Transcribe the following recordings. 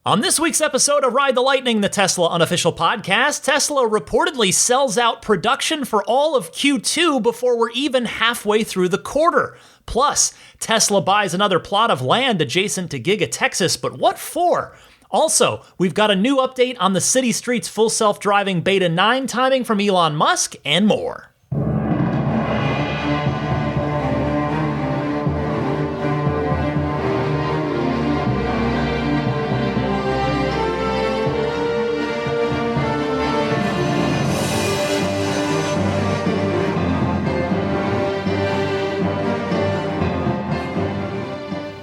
On this week's episode of Ride the Lightning, the Tesla unofficial podcast, Tesla reportedly sells out production for all of Q2 before we're even halfway through the quarter. Plus, Tesla buys another plot of land adjacent to Giga Texas, but what for? Also, we've got a new update on the City Streets full self-driving Beta 9 timing from Elon Musk, and more.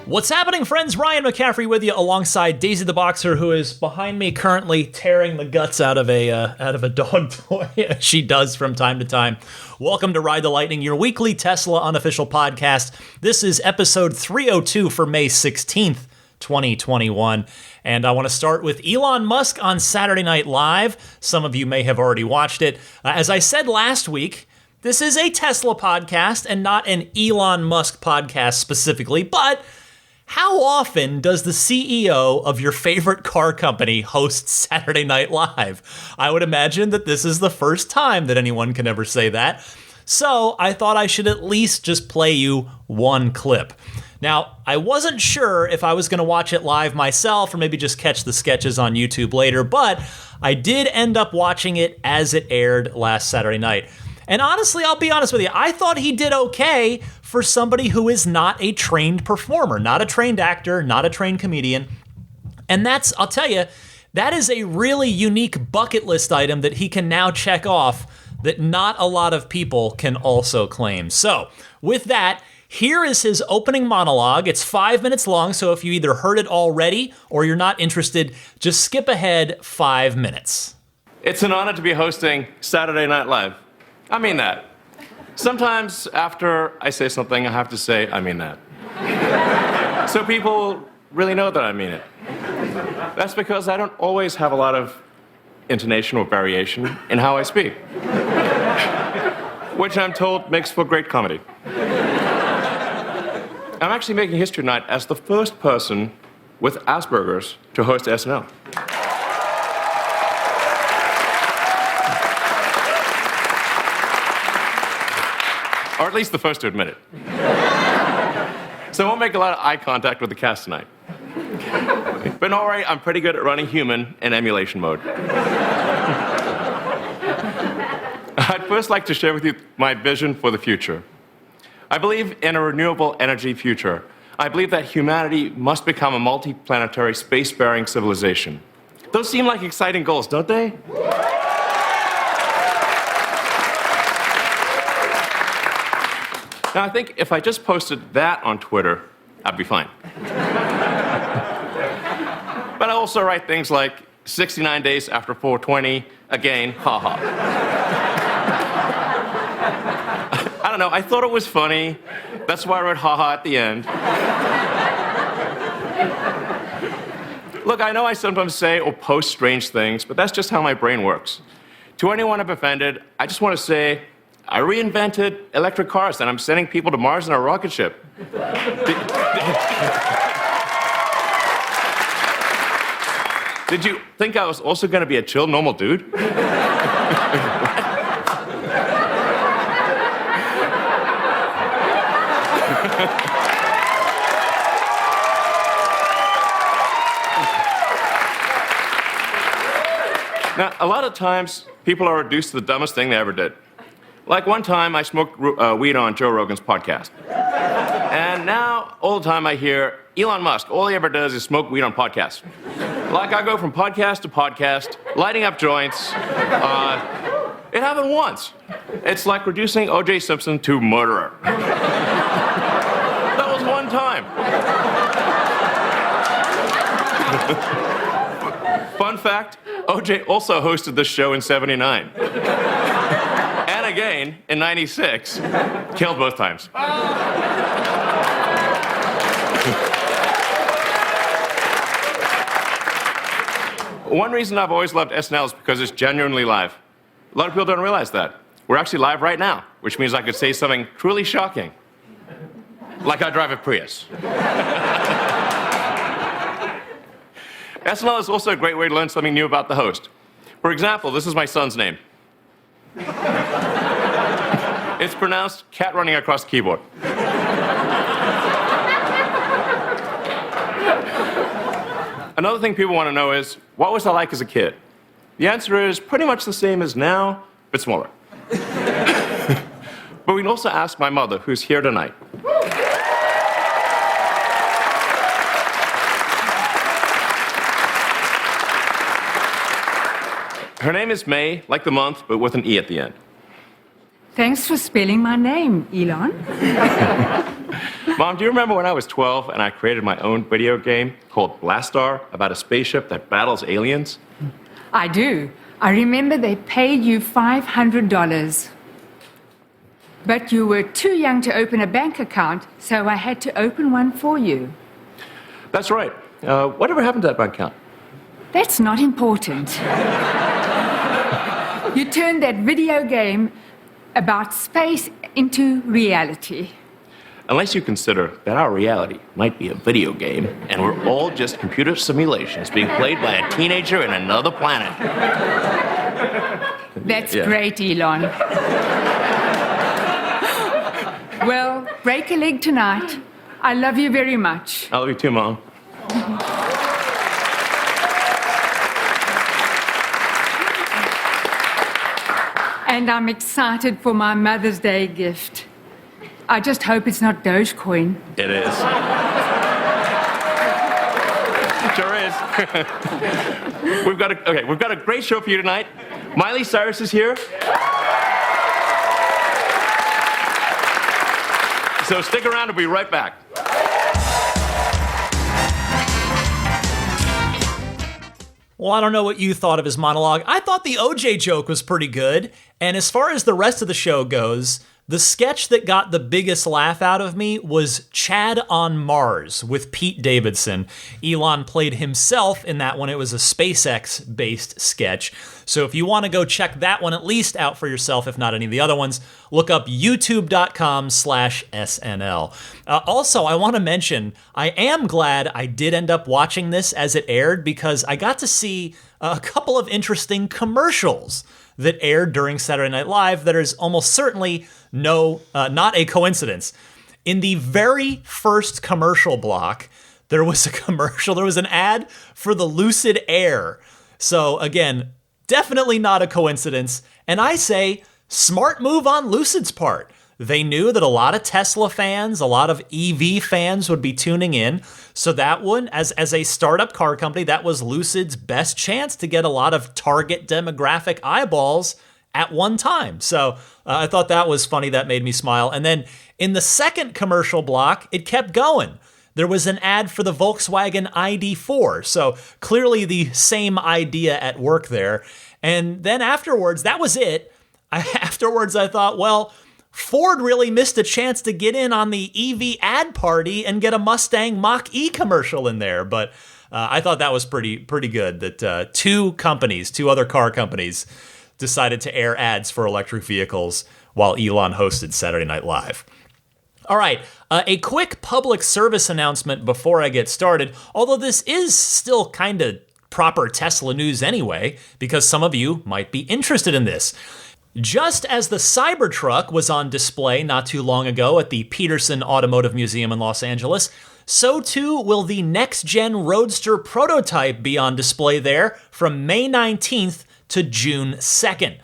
What's happening, friends? Ryan McCaffrey with you alongside Daisy the Boxer, who is behind me currently tearing the guts out of a dog toy. She does from time to time. Welcome to Ride the Lightning, your weekly Tesla unofficial podcast. This is episode 302 for May 16th, 2021. And I want to start with Elon Musk on Saturday Night Live. Some of you may have already watched it. As I said last week, this is a Tesla podcast and not an Elon Musk podcast specifically, but how often does the CEO of your favorite car company host Saturday Night Live? I would imagine that this is the first time that anyone can ever say that. So I thought I should at least just play you one clip. Now, I wasn't sure if I was going to watch it live myself or maybe just catch the sketches on YouTube later, but I did end up watching it as it aired last Saturday night. And honestly, I'll be honest with you, I thought he did okay for somebody who is not a trained performer, not a trained actor, not a trained comedian. And I'll tell you, that is a really unique bucket list item that he can now check off that not a lot of people can also claim. So with that, here is his opening monologue. It's 5 minutes long, so if you either heard it already or you're not interested, just skip ahead 5 minutes. It's an honor to be hosting Saturday Night Live. I mean that. Sometimes after I say something, I have to say, I mean that. So people really know that I mean it. That's because I don't always have a lot of intonation or variation in how I speak, which I'm told makes for great comedy. I'm actually making history tonight as the first person with Asperger's to host SNL. Or at least the first to admit it. So I won't make a lot of eye contact with the cast tonight. But don't worry, I'm pretty good at running human in emulation mode. I'd first like to share with you my vision for the future. I believe in a renewable energy future. I believe that humanity must become a multi-planetary space-faring civilization. Those seem like exciting goals, don't they? Now, I think if I just posted that on Twitter, I'd be fine. But I also write things like 69 days after 420, again, haha. I don't know, I thought it was funny. That's why I wrote haha at the end. Look, I know I sometimes say or post strange things, but that's just how my brain works. To anyone I've offended, I just want to say, I reinvented electric cars, and I'm sending people to Mars in a rocket ship. Did you think I was also going to be a chill, normal dude? Now, a lot of times, people are reduced to the dumbest thing they ever did. Like one time, I smoked weed on Joe Rogan's podcast. And now, all the time I hear, Elon Musk, all he ever does is smoke weed on podcasts. Like I go from podcast to podcast, lighting up joints. It happened once. It's like reducing O.J. Simpson to murderer. That was one time. Fun fact, O.J. also hosted this show in '79. And again, in '96, killed both times. One reason I've always loved SNL is because it's genuinely live. A lot of people don't realize that. We're actually live right now, which means I could say something truly shocking. Like I drive a Prius. SNL is also a great way to learn something new about the host. For example, this is my son's name. It's pronounced cat running across the keyboard. Another thing people want to know is, what was I like as a kid? The answer is pretty much the same as now, but smaller. But we can also ask my mother, who's here tonight. Her name is May, like the month, but with an E at the end. Thanks for spelling my name, Elon. Mom, do you remember when I was 12 and I created my own video game called Blastar about a spaceship that battles aliens? I do. I remember they paid you $500. But you were too young to open a bank account, so I had to open one for you. That's right. Whatever happened to that bank account? That's not important. You turned that video game about space into reality. Unless you consider that our reality might be a video game and we're all just computer simulations being played by a teenager in another planet. That's great, Elon. Well, break a leg tonight. I love you very much. I love you too, Mom. And I'm excited for my Mother's Day gift. I just hope it's not Dogecoin. It is. It sure is. We've got a great show for you tonight. Miley Cyrus is here. So stick around, we'll be right back. Well, I don't know what you thought of his monologue. I thought the OJ joke was pretty good. And as far as the rest of the show goes, the sketch that got the biggest laugh out of me was Chad on Mars with Pete Davidson. Elon played himself in that one. It was a SpaceX-based sketch. So if you want to go check that one at least out for yourself, if not any of the other ones, look up youtube.com/SNL. Also, I want to mention, I am glad I did end up watching this as it aired because I got to see a couple of interesting commercials that aired during Saturday Night Live that is almost certainly not a coincidence. In the very first commercial block, there was an ad for the Lucid Air. So again, definitely not a coincidence. And I say, smart move on Lucid's part. They knew that a lot of Tesla fans, a lot of EV fans would be tuning in. So that one, as a startup car company, that was Lucid's best chance to get a lot of target demographic eyeballs at one time. So I thought that was funny. That made me smile. And then in the second commercial block, it kept going. There was an ad for the Volkswagen ID4. So clearly the same idea at work there. And then afterwards, that was it. Afterwards, I thought, well, Ford really missed a chance to get in on the EV ad party and get a Mustang Mach-E commercial in there. But I thought that was pretty good that two other car companies decided to air ads for electric vehicles while Elon hosted Saturday Night Live. All right, a quick public service announcement before I get started, although this is still kind of proper Tesla news anyway, because some of you might be interested in this. Just as the Cybertruck was on display not too long ago at the Peterson Automotive Museum in Los Angeles, so too will the next-gen Roadster prototype be on display there from May 19th to June 2nd.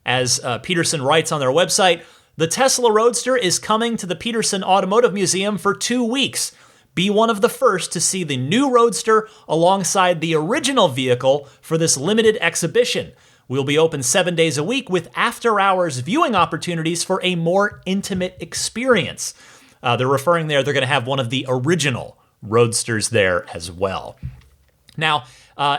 As Peterson writes on their website, the Tesla Roadster is coming to the Peterson Automotive Museum for 2 weeks. Be one of the first to see the new Roadster alongside the original vehicle for this limited exhibition. We'll be open 7 days a week with after-hours viewing opportunities for a more intimate experience. They're referring there, they're going to have one of the original Roadsters there as well. Now,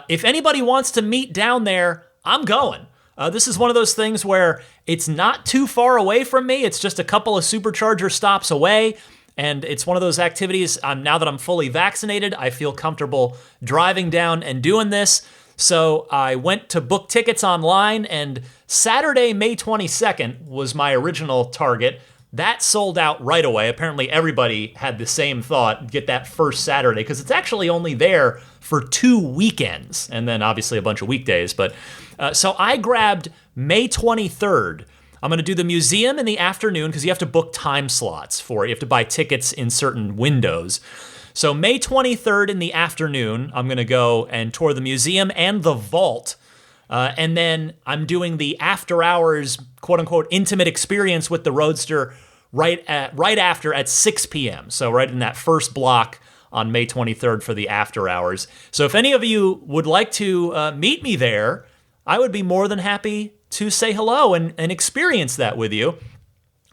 if anybody wants to meet down there, I'm going. This is one of those things where it's not too far away from me. It's just a couple of supercharger stops away. And it's one of those activities, now that I'm fully vaccinated, I feel comfortable driving down and doing this. So I went to book tickets online, and Saturday, May 22nd was my original target. That sold out right away. Apparently everybody had the same thought, get that first Saturday, because it's actually only there for 2 weekends, and then obviously a bunch of weekdays. But so I grabbed May 23rd. I'm going to do the museum in the afternoon because you have to book time slots for it. You have to buy tickets in certain windows. So May 23rd in the afternoon, I'm going to go and tour the museum and the vault. And then I'm doing the after hours, quote unquote, intimate experience with the Roadster right after at 6 p.m. So right in that first block on May 23rd for the after hours. So if any of you would like to meet me there, I would be more than happy to say hello and experience that with you.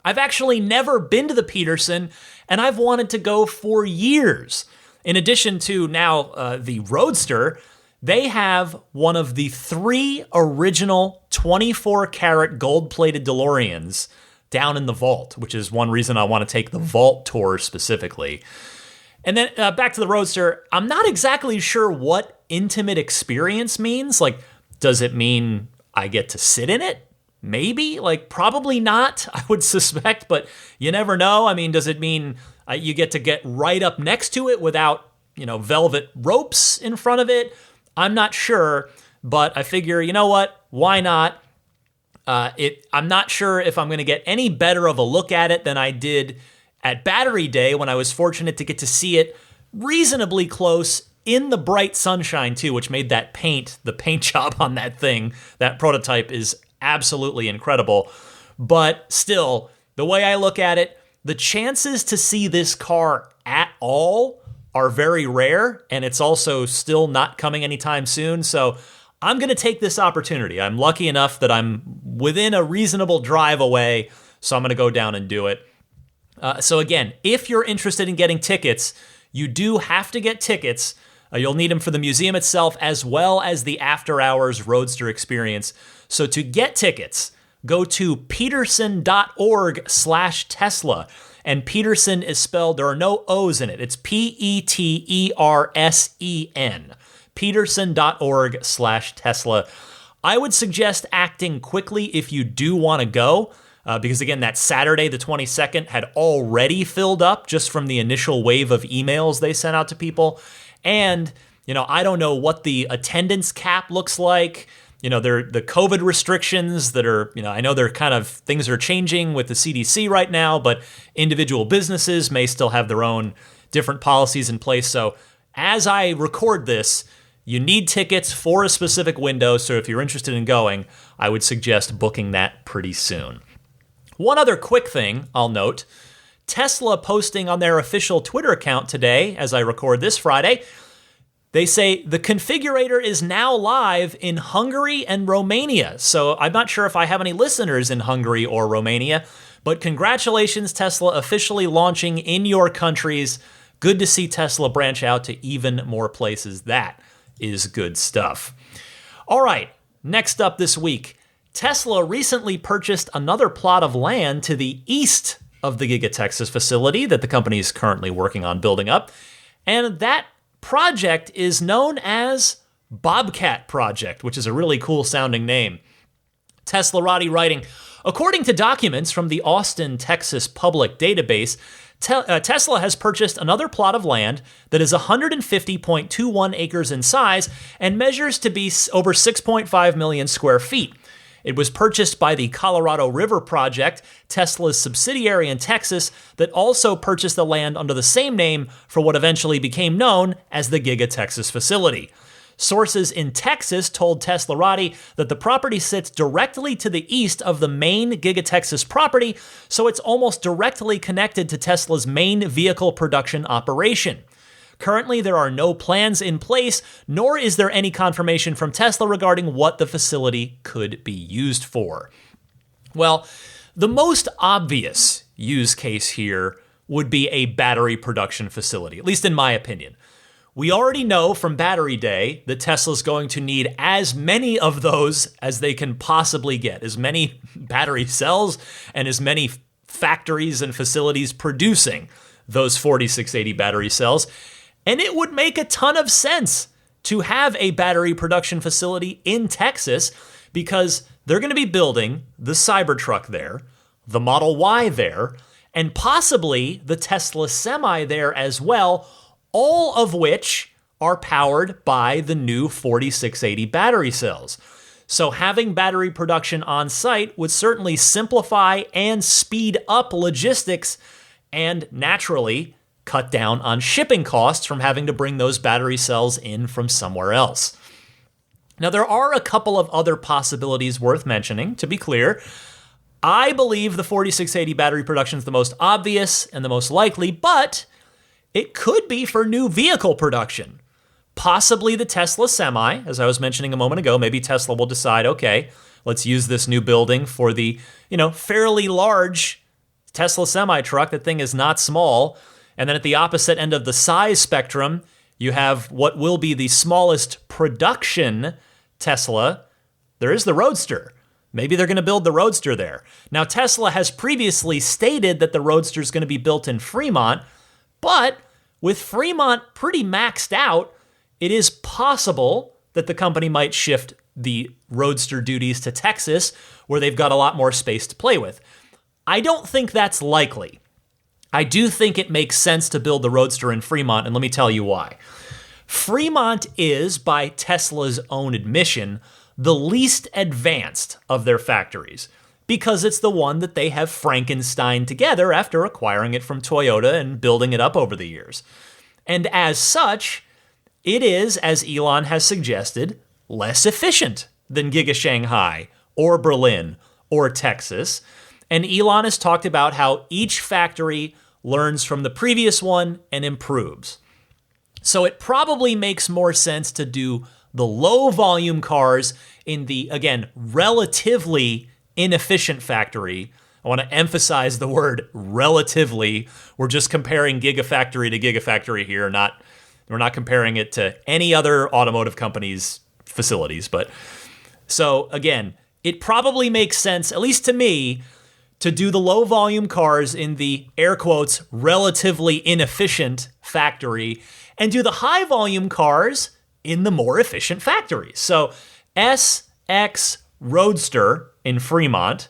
I've actually never been to the Peterson, and I've wanted to go for years. In addition to now the Roadster, they have one of the 3 original 24-karat gold-plated DeLoreans down in the vault, which is one reason I want to take the vault tour specifically. And then back to the Roadster, I'm not exactly sure what intimate experience means. Like, does it mean I get to sit in it? Maybe, probably not, I would suspect, but you never know. I mean, does it mean you get to get right up next to it without, velvet ropes in front of it? I'm not sure, but I figure, you know what? Why not? I'm not sure if I'm going to get any better of a look at it than I did at Battery Day when I was fortunate to get to see it reasonably close in the bright sunshine too, which made the paint job on that thing, that prototype is absolutely incredible. But still, the way I look at it, the chances to see this car at all are very rare, and it's also still not coming anytime soon. So I'm going to take this opportunity. I'm lucky enough that I'm within a reasonable drive away, so I'm going to go down and do it. So again, if you're interested in getting tickets, you do have to get tickets. You'll need them for the museum itself as well as the after-hours Roadster experience. So to get tickets, go to peterson.org/Tesla. And Peterson is spelled, there are no O's in it. It's Petersen. Peterson.org/Tesla. I would suggest acting quickly if you do want to go. Because again, that Saturday, the 22nd, had already filled up just from the initial wave of emails they sent out to people. And, I don't know what the attendance cap looks like. The COVID restrictions that are, I know things are changing with the CDC right now, but individual businesses may still have their own different policies in place. So as I record this, you need tickets for a specific window. So if you're interested in going, I would suggest booking that pretty soon. One other quick thing I'll note, Tesla posting on their official Twitter account today, as I record this Friday, they say the configurator is now live in Hungary and Romania. So I'm not sure if I have any listeners in Hungary or Romania, but congratulations, Tesla, officially launching in your countries. Good to see Tesla branch out to even more places. That is good stuff. All right, next up this week, Tesla recently purchased another plot of land to the east of the Giga Texas facility that the company is currently working on building up. And that project is known as Bobcat Project, which is a really cool sounding name. Teslarati writing, according to documents from the Austin, Texas public database, Tesla has purchased another plot of land that is 150.21 acres in size and measures to be over 6.5 million square feet. It was purchased by the Colorado River Project, Tesla's subsidiary in Texas, that also purchased the land under the same name for what eventually became known as the Giga Texas facility. Sources in Texas told Teslarati that the property sits directly to the east of the main Giga Texas property, so it's almost directly connected to Tesla's main vehicle production operation. Currently, there are no plans in place, nor is there any confirmation from Tesla regarding what the facility could be used for. Well, the most obvious use case here would be a battery production facility, at least in my opinion. We already know from Battery Day that Tesla's going to need as many of those as they can possibly get, as many battery cells and as many factories and facilities producing those 4680 battery cells. And it would make a ton of sense to have a battery production facility in Texas because they're going to be building the Cybertruck there, the Model Y there, and possibly the Tesla Semi there as well, all of which are powered by the new 4680 battery cells. So having battery production on site would certainly simplify and speed up logistics and naturally cut down on shipping costs from having to bring those battery cells in from somewhere else. Now, there are a couple of other possibilities worth mentioning, to be clear. I believe the 4680 battery production is the most obvious and the most likely, but it could be for new vehicle production. Possibly the Tesla Semi, as I was mentioning a moment ago. Maybe Tesla will decide, okay, let's use this new building for the, fairly large Tesla Semi truck. That thing is not small. And then at the opposite end of the size spectrum, you have what will be the smallest production Tesla. There is the Roadster. Maybe they're going to build the Roadster there. Now, Tesla has previously stated that the Roadster is going to be built in Fremont, but with Fremont pretty maxed out, it is possible that the company might shift the Roadster duties to Texas, where they've got a lot more space to play with. I don't think that's likely. I do think it makes sense to build the Roadster in Fremont, and let me tell you why. Fremont is, by Tesla's own admission, the least advanced of their factories, because it's the one that they have Frankenstein together after acquiring it from Toyota and building it up over the years. And as such, it is, as Elon has suggested, less efficient than Giga Shanghai or Berlin or Texas. And Elon has talked about how each factory learns from the previous one and improves. So it probably makes more sense to do the low volume cars in the, again, relatively inefficient factory. I want to emphasize the word relatively. We're just comparing Gigafactory to Gigafactory here. We're not comparing it to any other automotive company's facilities. But so again, it probably makes sense, at least to me, to do the low volume cars in the air quotes relatively inefficient factory and do the high volume cars in the more efficient factories. So SX Roadster in Fremont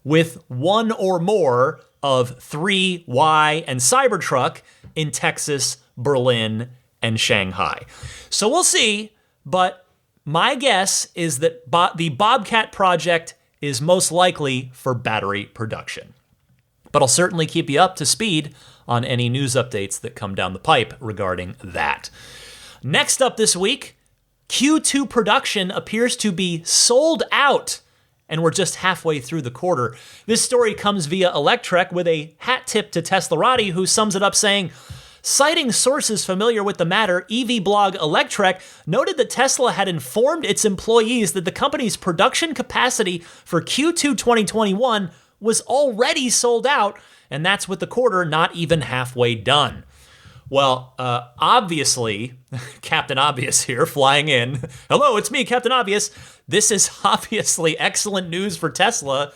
with one or more of 3, Y, and Cybertruck in Texas, Berlin, and Shanghai. So we'll see, but my guess is that the Bobcat project is most likely for battery production. But I'll certainly keep you up to speed on any news updates that come down the pipe regarding that. Next up this week, Q2 production appears to be sold out, and we're just halfway through the quarter. This story comes via Electrek with a hat tip to Teslarati, who sums it up saying, citing sources familiar with the matter, EV blog Electrek noted that Tesla had informed its employees that the company's production capacity for Q2 2021 was already sold out, and that's with the quarter not even halfway done. Well, obviously, Captain Obvious here flying in. Hello, it's me, Captain Obvious. This is obviously excellent news for Tesla,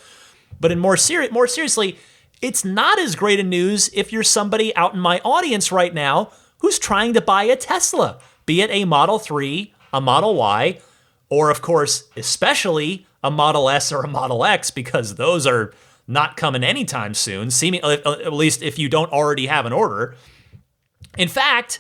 but in more seriously, it's not as great a news if you're somebody out in my audience right now who's trying to buy a Tesla, be it a Model 3, a Model Y, or of course, especially a Model S or a Model X, because those are not coming anytime soon, at least if you don't already have an order. In fact,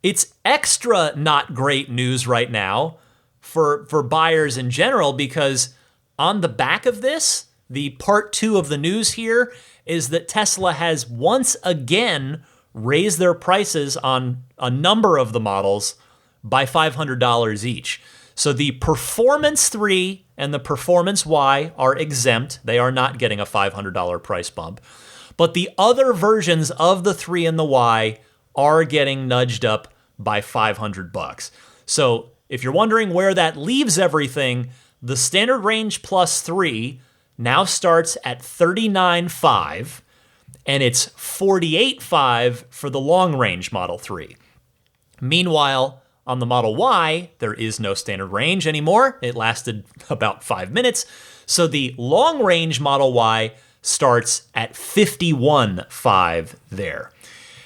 it's extra not great news right now for buyers in general, because on the back of this, the part 2 of the news here is that Tesla has once again raised their prices on a number of the models by $500 each. So the Performance 3 and the Performance Y are exempt. They are not getting a $500 price bump. But the other versions of the 3 and the Y are getting nudged up by $500. So if you're wondering where that leaves everything, the Standard Range Plus 3 now starts at $39,500, and it's $48,500 for the Long Range Model 3. Meanwhile, on the Model Y, there is no standard range anymore. It lasted about 5 minutes. So the Long Range Model Y starts at $51,500 there.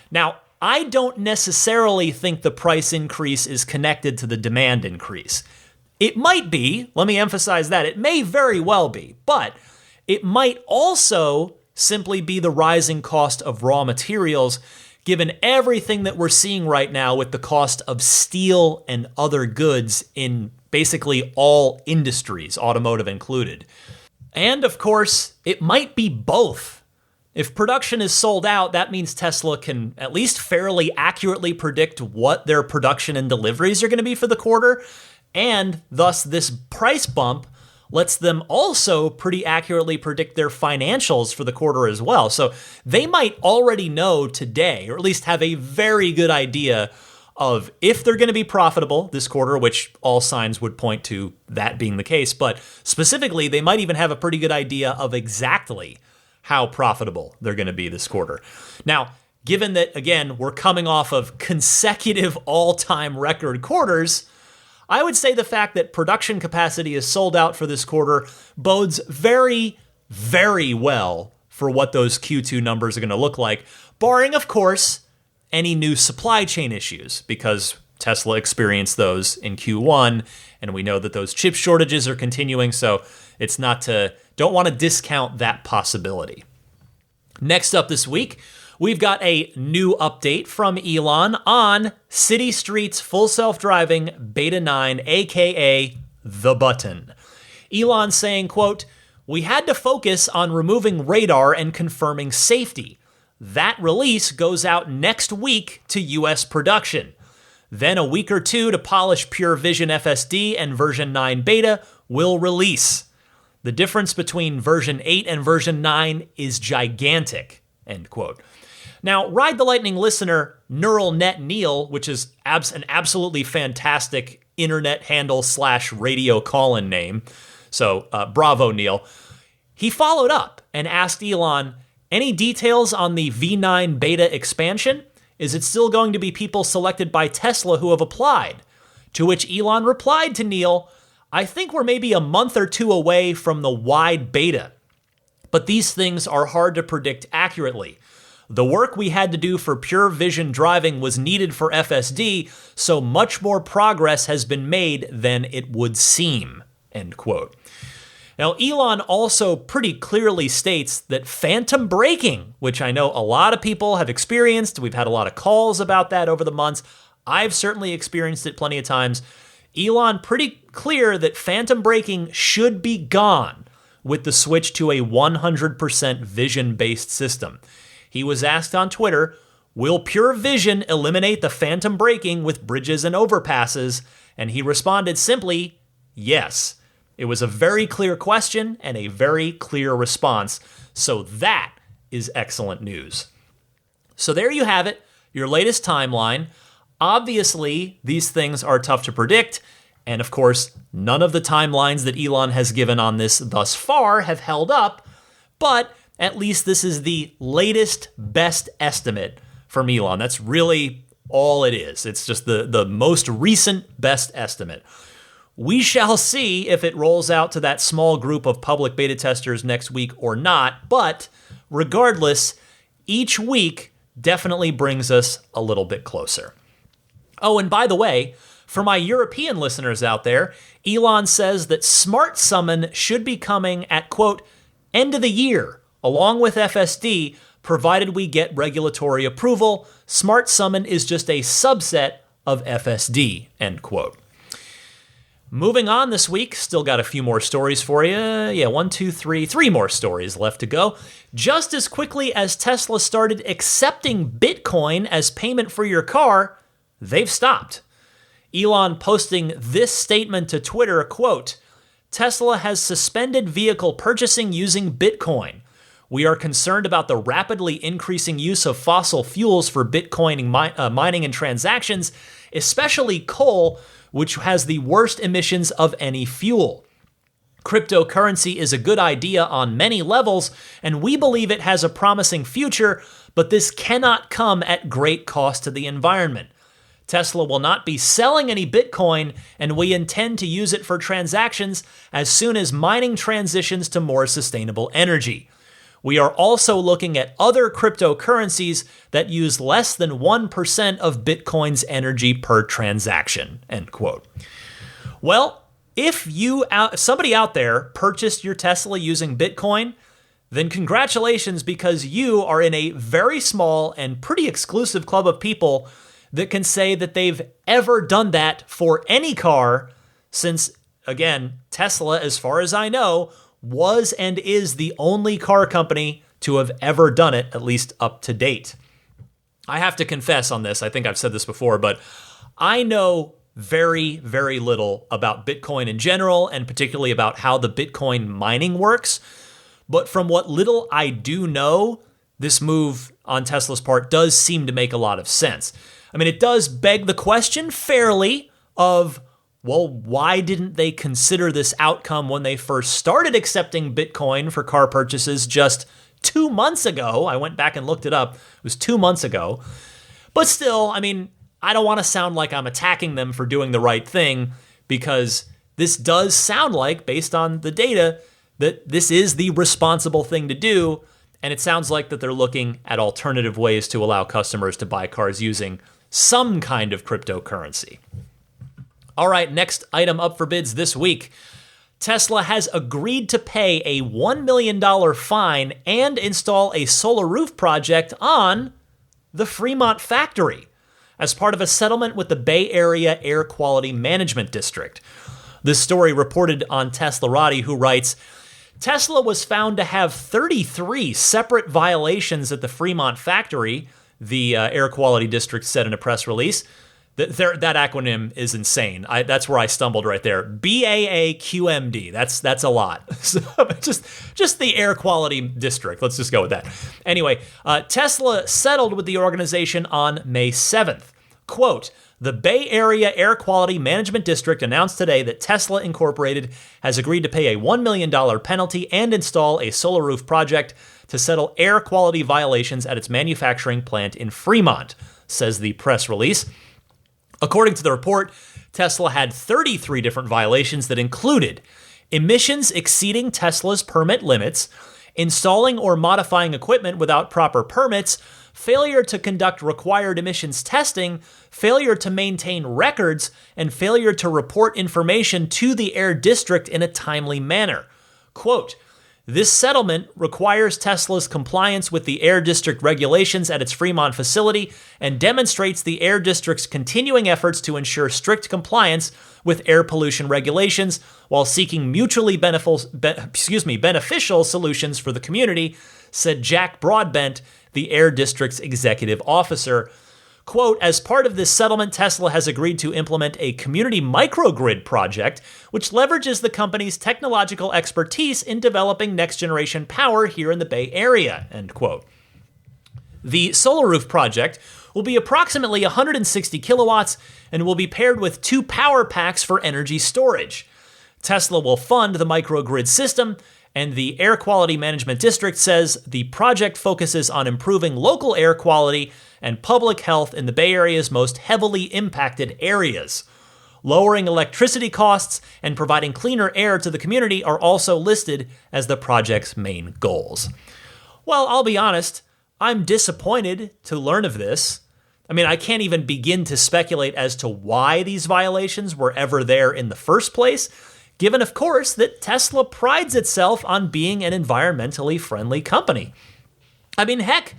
Now, I don't necessarily think the price increase is connected to the demand increase. It might be, let me emphasize that, it may very well be, but it might also simply be the rising cost of raw materials, given everything that we're seeing right now with the cost of steel and other goods in basically all industries, automotive included. And of course, it might be both. If production is sold out, that means Tesla can at least fairly accurately predict what their production and deliveries are going to be for the quarter, and thus this price bump lets them also pretty accurately predict their financials for the quarter as well. So they might already know today, or at least have a very good idea of if they're going to be profitable this quarter, which all signs would point to that being the case. But specifically, they might even have a pretty good idea of exactly how profitable they're going to be this quarter. Now, given that, again, we're coming off of consecutive all-time record quarters, I would say the fact that production capacity is sold out for this quarter bodes very, very well for what those Q2 numbers are going to look like, barring, of course, any new supply chain issues, because Tesla experienced those in Q1, and we know that those chip shortages are continuing, so it's don't want to discount that possibility. Next up this week, we've got a new update from Elon on City Street's full self-driving Beta 9, aka the button. Elon saying, quote, "We had to focus on removing radar and confirming safety. That release goes out next week to US production. Then a week or two to polish Pure Vision FSD and version 9 beta will release. The difference between version 8 and version 9 is gigantic," end quote. Now, Ride the Lightning listener Neural Net Neil, which is an absolutely fantastic internet handle / radio call-in name, so bravo Neil, he followed up and asked Elon, any details on the V9 beta expansion? Is it still going to be people selected by Tesla who have applied? To which Elon replied to Neil, "I think we're maybe a month or two away from the wide beta. But these things are hard to predict accurately. The work we had to do for Pure Vision driving was needed for FSD, so much more progress has been made than it would seem," end quote. Now, Elon also pretty clearly states that phantom braking, which I know a lot of people have experienced, we've had a lot of calls about that over the months, I've certainly experienced it plenty of times. Elon pretty clear that phantom braking should be gone with the switch to a 100% vision-based system. He was asked on Twitter, "Will Pure Vision eliminate the phantom braking with bridges and overpasses?" And he responded simply, yes. It was a very clear question and a very clear response. So that is excellent news. So there you have it, your latest timeline. Obviously, these things are tough to predict. And of course, none of the timelines that Elon has given on this thus far have held up. But at least this is the latest best estimate from Elon. That's really all it is. It's just the most recent best estimate. We shall see if it rolls out to that small group of public beta testers next week or not, but regardless, each week definitely brings us a little bit closer. Oh, and by the way, for my European listeners out there, Elon says that Smart Summon should be coming at, quote, end of the year, along with FSD, provided we get regulatory approval. Smart Summon is just a subset of FSD, end quote. Moving on this week, still got a few more stories for you. Yeah, 1, 2, 3, 3 more stories left to go. Just as quickly as Tesla started accepting Bitcoin as payment for your car, they've stopped. Elon posting this statement to Twitter, quote, "Tesla has suspended vehicle purchasing using Bitcoin. We are concerned about the rapidly increasing use of fossil fuels for Bitcoin mining and transactions, especially coal, which has the worst emissions of any fuel. Cryptocurrency is a good idea on many levels, and we believe it has a promising future, but this cannot come at great cost to the environment. Tesla will not be selling any Bitcoin, and we intend to use it for transactions as soon as mining transitions to more sustainable energy. We are also looking at other cryptocurrencies that use less than 1% of Bitcoin's energy per transaction," end quote. Well, if somebody out there purchased your Tesla using Bitcoin, then congratulations, because you are in a very small and pretty exclusive club of people that can say that they've ever done that for any car since, again, Tesla, as far as I know, was and is the only car company to have ever done it, at least up to date. I have to confess on this, I think I've said this before, but I know very, very little about Bitcoin in general, and particularly about how the Bitcoin mining works. But from what little I do know, this move on Tesla's part does seem to make a lot of sense. I mean, it does beg the question fairly of, well, why didn't they consider this outcome when they first started accepting Bitcoin for car purchases just 2 months ago? I went back and looked it up. It was 2 months ago. But still, I mean, I don't want to sound like I'm attacking them for doing the right thing, because this does sound like, based on the data, that this is the responsible thing to do. And it sounds like that they're looking at alternative ways to allow customers to buy cars using some kind of cryptocurrency. All right, next item up for bids this week. Tesla has agreed to pay a $1 million fine and install a solar roof project on the Fremont factory as part of a settlement with the Bay Area Air Quality Management District. This story reported on Teslarati, who writes, Tesla was found to have 33 separate violations at the Fremont factory, the Air Quality District said in a press release. That acronym is insane. That's where I stumbled right there. BAAQMD. That's a lot. So just the Air Quality District. Let's just go with that. Anyway, Tesla settled with the organization on May 7th. Quote, the Bay Area Air Quality Management District announced today that Tesla Incorporated has agreed to pay a $1 million penalty and install a solar roof project to settle air quality violations at its manufacturing plant in Fremont, says the press release. According to the report, Tesla had 33 different violations that included emissions exceeding Tesla's permit limits, installing or modifying equipment without proper permits, failure to conduct required emissions testing, failure to maintain records, and failure to report information to the Air District in a timely manner. Quote, this settlement requires Tesla's compliance with the Air District regulations at its Fremont facility and demonstrates the Air District's continuing efforts to ensure strict compliance with air pollution regulations while seeking mutually beneficial solutions for the community, said Jack Broadbent, the Air District's executive officer. Quote, as part of this settlement, Tesla has agreed to implement a community microgrid project, which leverages the company's technological expertise in developing next-generation power here in the Bay Area, end quote. The solar roof project will be approximately 160 kilowatts and will be paired with 2 power packs for energy storage. Tesla will fund the microgrid system, and the Air Quality Management District says the project focuses on improving local air quality and public health in the Bay Area's most heavily impacted areas. Lowering electricity costs and providing cleaner air to the community are also listed as the project's main goals. Well, I'll be honest, I'm disappointed to learn of this. I mean, I can't even begin to speculate as to why these violations were ever there in the first place, given, of course, that Tesla prides itself on being an environmentally friendly company. I mean, heck,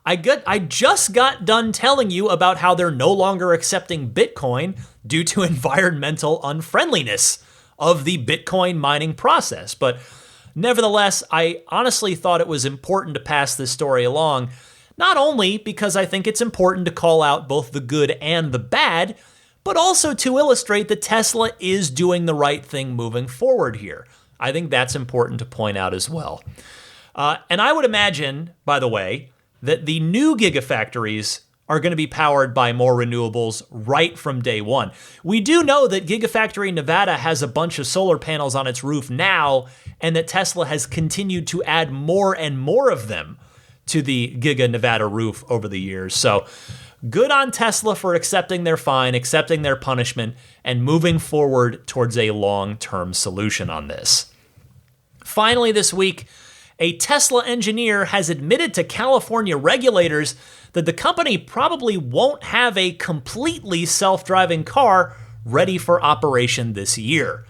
I just got done telling you about how they're no longer accepting Bitcoin due to environmental unfriendliness of the Bitcoin mining process. But nevertheless, I honestly thought it was important to pass this story along, not only because I think it's important to call out both the good and the bad, but also to illustrate that Tesla is doing the right thing moving forward here. I think that's important to point out as well. And I would imagine, by the way, that the new Gigafactories are going to be powered by more renewables right from day one. We do know that Gigafactory Nevada has a bunch of solar panels on its roof now, and that Tesla has continued to add more and more of them to the Giga Nevada roof over the years. So good on Tesla for accepting their fine, accepting their punishment, and moving forward towards a long-term solution on this. Finally this week, a Tesla engineer has admitted to California regulators that the company probably won't have a completely self-driving car ready for operation this year.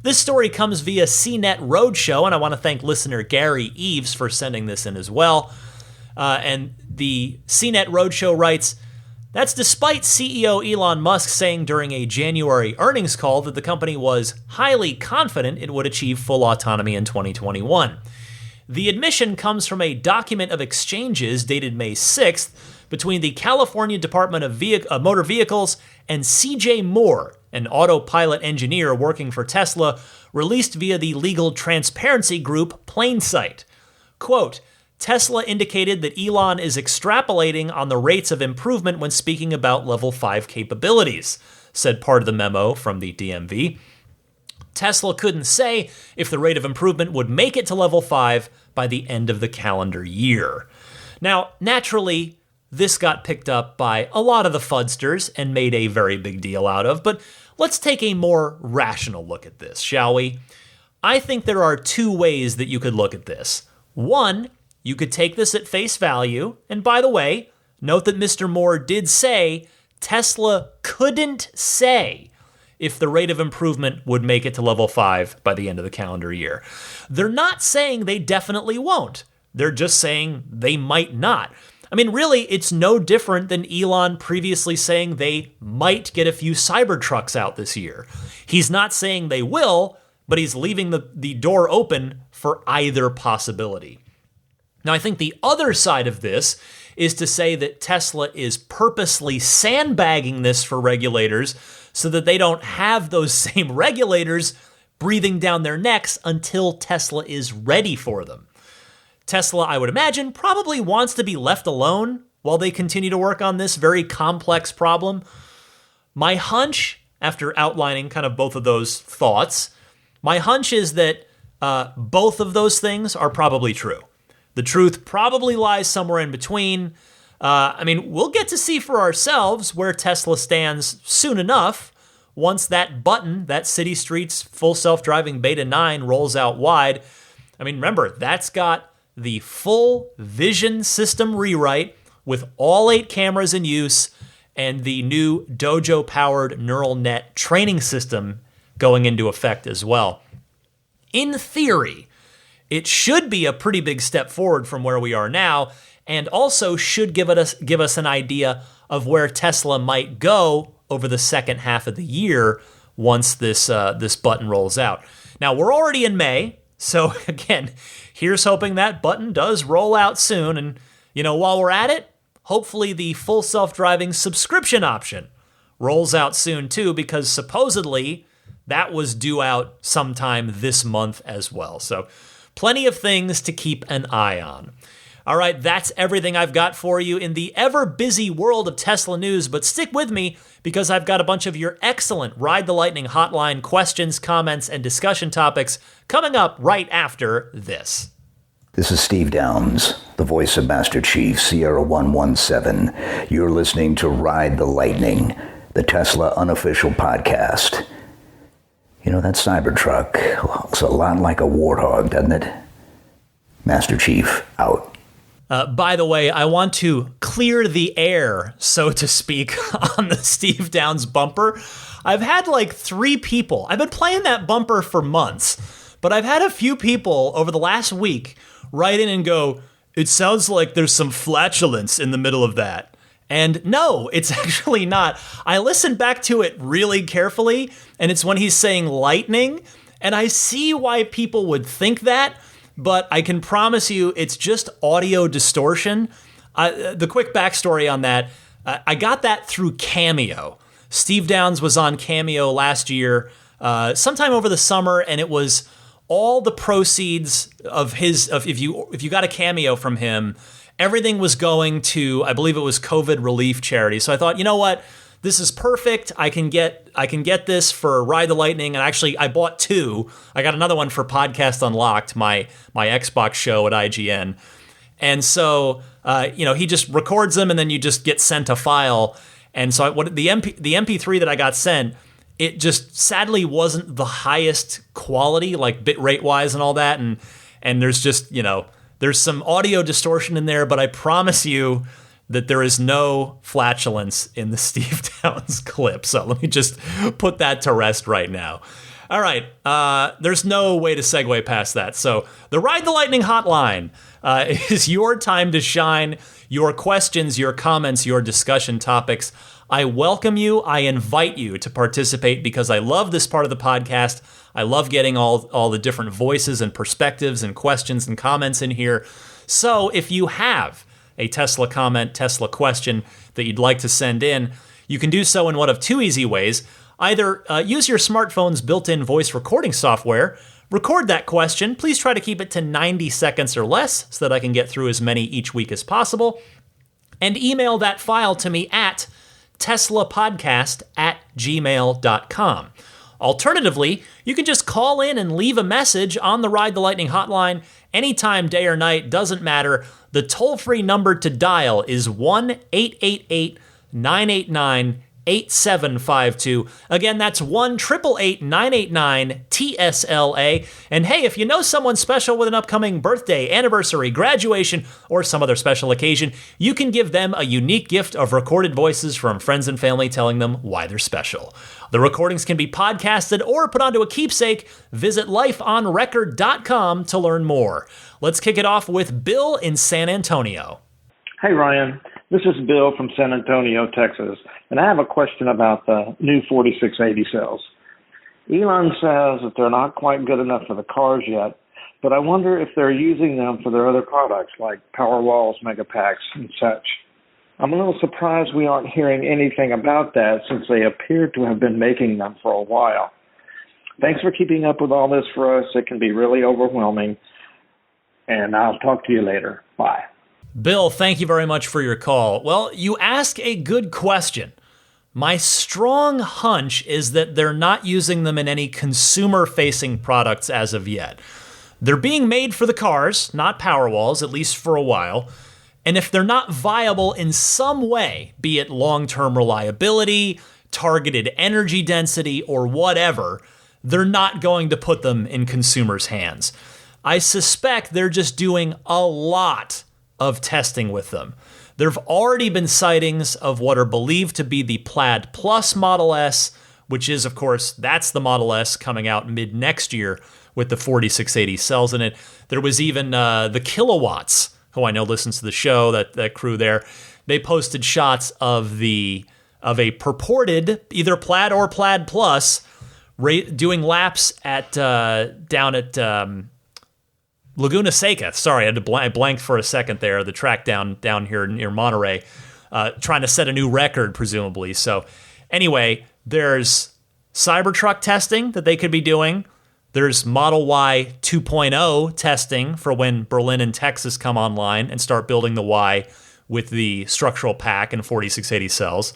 This story comes via CNET Roadshow, and I want to thank listener Gary Eves for sending this in as well. And the CNET Roadshow writes, that's despite CEO Elon Musk saying during a January earnings call that the company was highly confident it would achieve full autonomy in 2021. The admission comes from a document of exchanges dated May 6th between the California Department of Motor Vehicles and CJ Moore, an autopilot engineer working for Tesla, released via the legal transparency group Plainsight. Quote, Tesla indicated that Elon is extrapolating on the rates of improvement when speaking about level 5 capabilities, said part of the memo from the DMV. Tesla couldn't say if the rate of improvement would make it to level 5 by the end of the calendar year. Now, naturally, this got picked up by a lot of the fudsters and made a very big deal out of, but let's take a more rational look at this, shall we? I think there are two ways that you could look at this. One, you could take this at face value, and by the way, note that Mr. Moore did say Tesla couldn't say if the rate of improvement would make it to level 5 by the end of the calendar year. They're not saying they definitely won't. They're just saying they might not. I mean, really, it's no different than Elon previously saying they might get a few Cybertrucks out this year. He's not saying they will, but he's leaving the door open for either possibility. Now, I think the other side of this is to say that Tesla is purposely sandbagging this for regulators so that they don't have those same regulators breathing down their necks until Tesla is ready for them. Tesla, I would imagine, probably wants to be left alone while they continue to work on this very complex problem. My hunch, after outlining kind of both of those thoughts, my hunch is that both of those things are probably true. The truth probably lies somewhere in between. We'll get to see for ourselves where Tesla stands soon enough once that button, that City Streets full self-driving Beta 9 rolls out wide. I mean, remember, that's got the full vision system rewrite with all 8 cameras in use and the new Dojo-powered neural net training system going into effect as well. In theory, it should be a pretty big step forward from where we are now, and also should give us an idea of where Tesla might go over the second half of the year once this button rolls out. Now, we're already in May, so again, here's hoping that button does roll out soon. And, while we're at it, hopefully the full self-driving subscription option rolls out soon too, because supposedly that was due out sometime this month as well. So plenty of things to keep an eye on. All right, that's everything I've got for you in the ever-busy world of Tesla news, but stick with me because I've got a bunch of your excellent Ride the Lightning hotline questions, comments, and discussion topics coming up right after this. This is Steve Downs, the voice of Master Chief Sierra 117. You're listening to Ride the Lightning, the Tesla unofficial podcast. That Cybertruck looks a lot like a warthog, doesn't it? Master Chief, out. By the way, I want to clear the air, so to speak, on the Steve Downs bumper. I've had like 3 people. I've been playing that bumper for months, but I've had a few people over the last week write in and go, it sounds like there's some flatulence in the middle of that. And no, it's actually not. I listened back to it really carefully, and it's when he's saying lightning, and I see why people would think that, but I can promise you it's just audio distortion. The quick backstory on that, I got that through Cameo. Steve Downs was on Cameo last year, sometime over the summer, and it was all the proceeds of if you got a Cameo from him, everything was going to, I believe it was COVID relief charity. So I thought, you know what? This is perfect. I can get this for Ride the Lightning. And actually, I bought 2. I got another one for Podcast Unlocked, my Xbox show at IGN. And so, he just records them and then you just get sent a file. And so the MP3 that I got sent, it just sadly wasn't the highest quality, like bit rate wise and all that. And there's just, there's some audio distortion in there, but I promise you that there is no flatulence in the Steve Downs clip. So let me just put that to rest right now. All right. There's no way to segue past that. So the Ride the Lightning hotline is your time to shine. Your questions, your comments, your discussion topics. I welcome you. I invite you to participate because I love this part of the podcast. I love getting all the different voices and perspectives and questions and comments in here. So if you have a Tesla comment, Tesla question that you'd like to send in, you can do so in one of two easy ways. Either use your smartphone's built-in voice recording software, record that question. Please try to keep it to 90 seconds or less so that I can get through as many each week as possible. And email that file to me at teslapodcast@gmail.com. Alternatively, you can just call in and leave a message on the Ride the Lightning hotline anytime, day or night, doesn't matter. The toll-free number to dial is 1-888-989-8752. Again, that's 1-888-989-TSLA. And hey, if you know someone special with an upcoming birthday, anniversary, graduation, or some other special occasion, you can give them a unique gift of recorded voices from friends and family telling them why they're special. The recordings can be podcasted or put onto a keepsake. Visit lifeonrecord.com to learn more. Let's kick it off with Bill in San Antonio. Hey, Ryan. This is Bill from San Antonio, Texas, and I have a question about the new 4680 cells. Elon says that they're not quite good enough for the cars yet, but I wonder if they're using them for their other products like Powerwalls, Megapacks, and such. I'm a little surprised we aren't hearing anything about that since they appear to have been making them for a while. Thanks for keeping up with all this for us. It can be really overwhelming, and I'll talk to you later. Bye. Bill, thank you very much for your call. Well, you ask a good question. My strong hunch is that they're not using them in any consumer-facing products as of yet. They're being made for the cars, not Powerwalls, at least for a while. And if they're not viable in some way, be it long-term reliability, targeted energy density, or whatever, they're not going to put them in consumers' hands. I suspect they're just doing a lot of testing with them. There have already been sightings of what are believed to be the Plaid Plus Model S, which is, of course, that's the Model S coming out mid next year with the 4680 cells in it. There was even the Kilowatts, who I know listens to the show, that crew there. They posted shots of a purported either Plaid or Plaid Plus doing laps at down at Laguna Seca. Sorry, I had to blank for a second there. The track down here near Monterey, trying to set a new record, presumably. So anyway, there's Cybertruck testing that they could be doing. There's Model Y 2.0 testing for when Berlin and Texas come online and start building the Y with the structural pack and 4680 cells.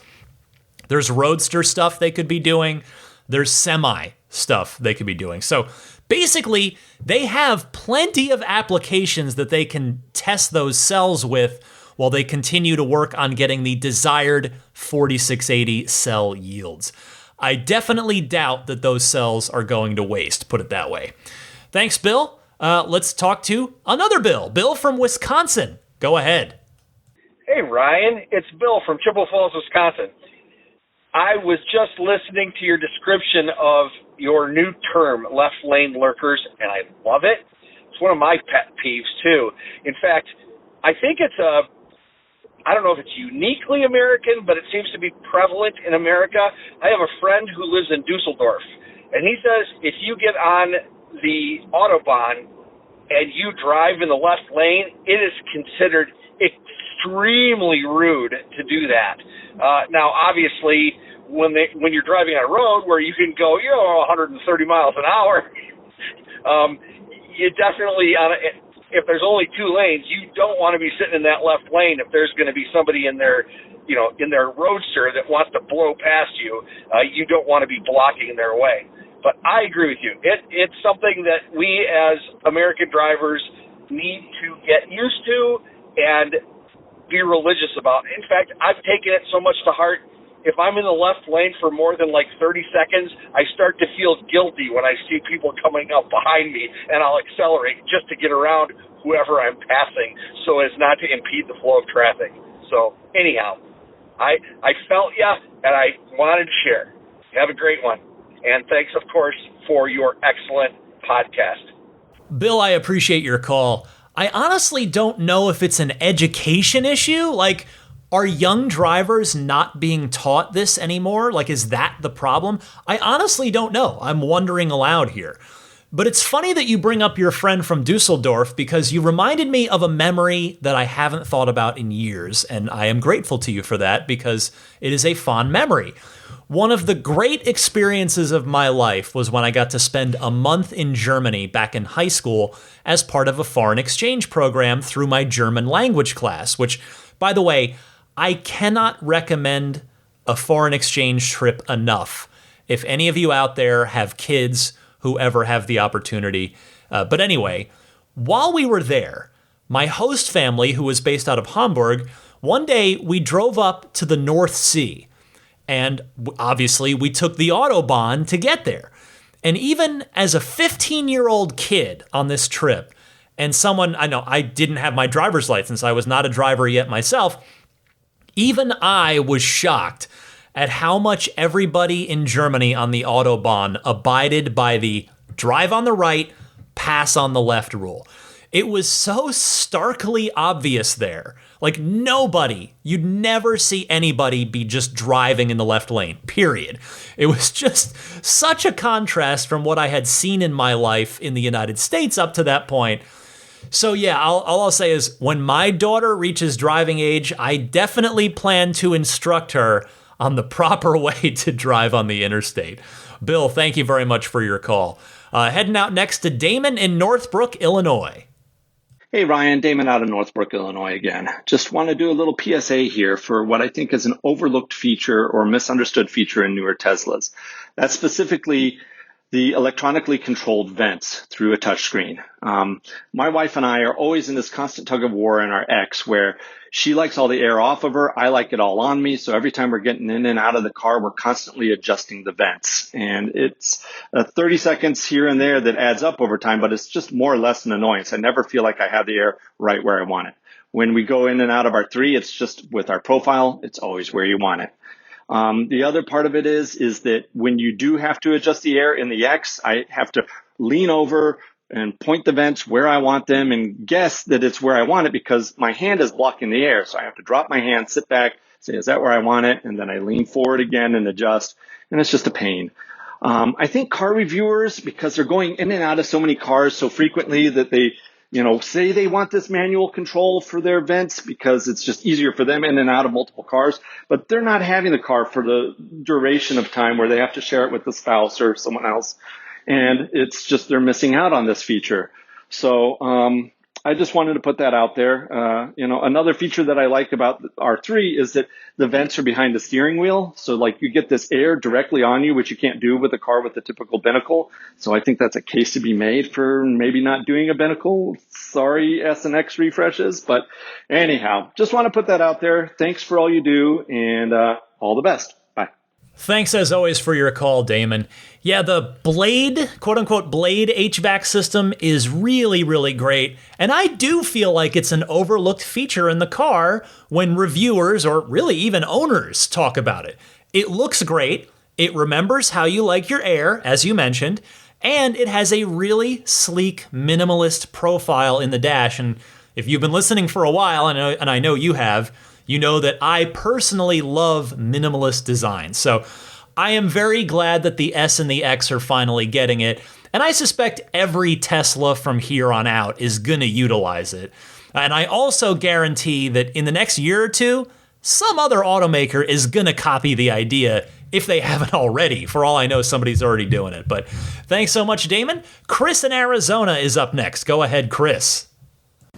There's Roadster stuff they could be doing. There's Semi stuff they could be doing. So basically, they have plenty of applications that they can test those cells with while they continue to work on getting the desired 4680 cell yields. I definitely doubt that those cells are going to waste, put it that way. Thanks, Bill. Let's talk to another Bill. Bill from Wisconsin. Go ahead. Hey, Ryan. It's Bill from Chippewa Falls, Wisconsin. I was just listening to your description of your new term, left lane lurkers, and I love it. It's one of my pet peeves, too. In fact, I think it's I don't know if it's uniquely American, but it seems to be prevalent in America. I have a friend who lives in Dusseldorf, and he says if you get on the Autobahn and you drive in the left lane, it is considered extremely rude to do that. Now, obviously, when you're driving on a road where you can go, 130 miles an hour, you definitely if there's only two lanes, you don't want to be sitting in that left lane if there's going to be somebody in their Roadster that wants to blow past you. You don't want to be blocking their way. But I agree with you. It's something that we as American drivers need to get used to and be religious about. In fact, I've taken it so much to heart. If I'm in the left lane for more than 30 seconds, I start to feel guilty when I see people coming up behind me, and I'll accelerate just to get around whoever I'm passing so as not to impede the flow of traffic. So anyhow, I felt ya, and I wanted to share. Have a great one. And thanks, of course, for your excellent podcast. Bill, I appreciate your call. I honestly don't know if it's an education issue. Like, are young drivers not being taught this anymore? Like, is that the problem? I honestly don't know. I'm wondering aloud here. But it's funny that you bring up your friend from Dusseldorf, because you reminded me of a memory that I haven't thought about in years, and I am grateful to you for that because it is a fond memory. One of the great experiences of my life was when I got to spend a month in Germany back in high school as part of a foreign exchange program through my German language class, which, by the way, I cannot recommend a foreign exchange trip enough. If any of you out there have kids who ever have the opportunity. But anyway, while we were there, my host family, who was based out of Hamburg, one day we drove up to the North Sea. And obviously we took the Autobahn to get there. And even as a 15-year-old kid on this trip, and someone, I know I didn't have my driver's license, I was not a driver yet myself, even I was shocked at how much everybody in Germany on the Autobahn abided by the drive on the right, pass on the left rule. It was so starkly obvious there. Like, nobody, you'd never see anybody be just driving in the left lane, period. It was just such a contrast from what I had seen in my life in the United States up to that point. So yeah, all I'll say is when my daughter reaches driving age, I definitely plan to instruct her on the proper way to drive on the interstate. Bill, thank you very much for your call. Heading out next to Damon in Northbrook, Illinois. Hey, Ryan, Damon out of Northbrook, Illinois again. Just want to do a little PSA here for what I think is an overlooked feature or misunderstood feature in newer Teslas. That's specifically the electronically controlled vents through a touchscreen. My wife and I are always in this constant tug of war in our X where she likes all the air off of her. I like it all on me. So every time we're getting in and out of the car, we're constantly adjusting the vents. And it's 30 seconds here and there that adds up over time, but it's just more or less an annoyance. I never feel like I have the air right where I want it. When we go in and out of our 3, it's just with our profile, it's always where you want it. The other part of it is that when you do have to adjust the air in the X, I have to lean over and point the vents where I want them and guess that it's where I want it because my hand is blocking the air. So I have to drop my hand, sit back, say, is that where I want it? And then I lean forward again and adjust. And it's just a pain. I think car reviewers, because they're going in and out of so many cars so frequently that they, say they want this manual control for their vents because it's just easier for them in and out of multiple cars, but they're not having the car for the duration of time where they have to share it with the spouse or someone else. And it's just they're missing out on this feature. So I just wanted to put that out there. Another feature that I like about R3 is that the vents are behind the steering wheel. So like you get this air directly on you, which you can't do with a car with a typical binnacle. So I think that's a case to be made for maybe not doing a binnacle. Sorry, S and X refreshes. But anyhow, just want to put that out there. Thanks for all you do and all the best. Bye. Thanks as always for your call, Damon. Yeah, the Blade, quote-unquote Blade HVAC system is really, really great. And I do feel like it's an overlooked feature in the car when reviewers, or really even owners, talk about it. It looks great. It remembers how you like your air, as you mentioned. And it has a really sleek, minimalist profile in the dash. And if you've been listening for a while, and I know you have, you know that I personally love minimalist design. So I am very glad that the S and the X are finally getting it, and I suspect every Tesla from here on out is going to utilize it. And I also guarantee that in the next year or two, some other automaker is going to copy the idea if they haven't already. For all I know, somebody's already doing it. But thanks so much, Damon. Chris in Arizona is up next. Go ahead, Chris.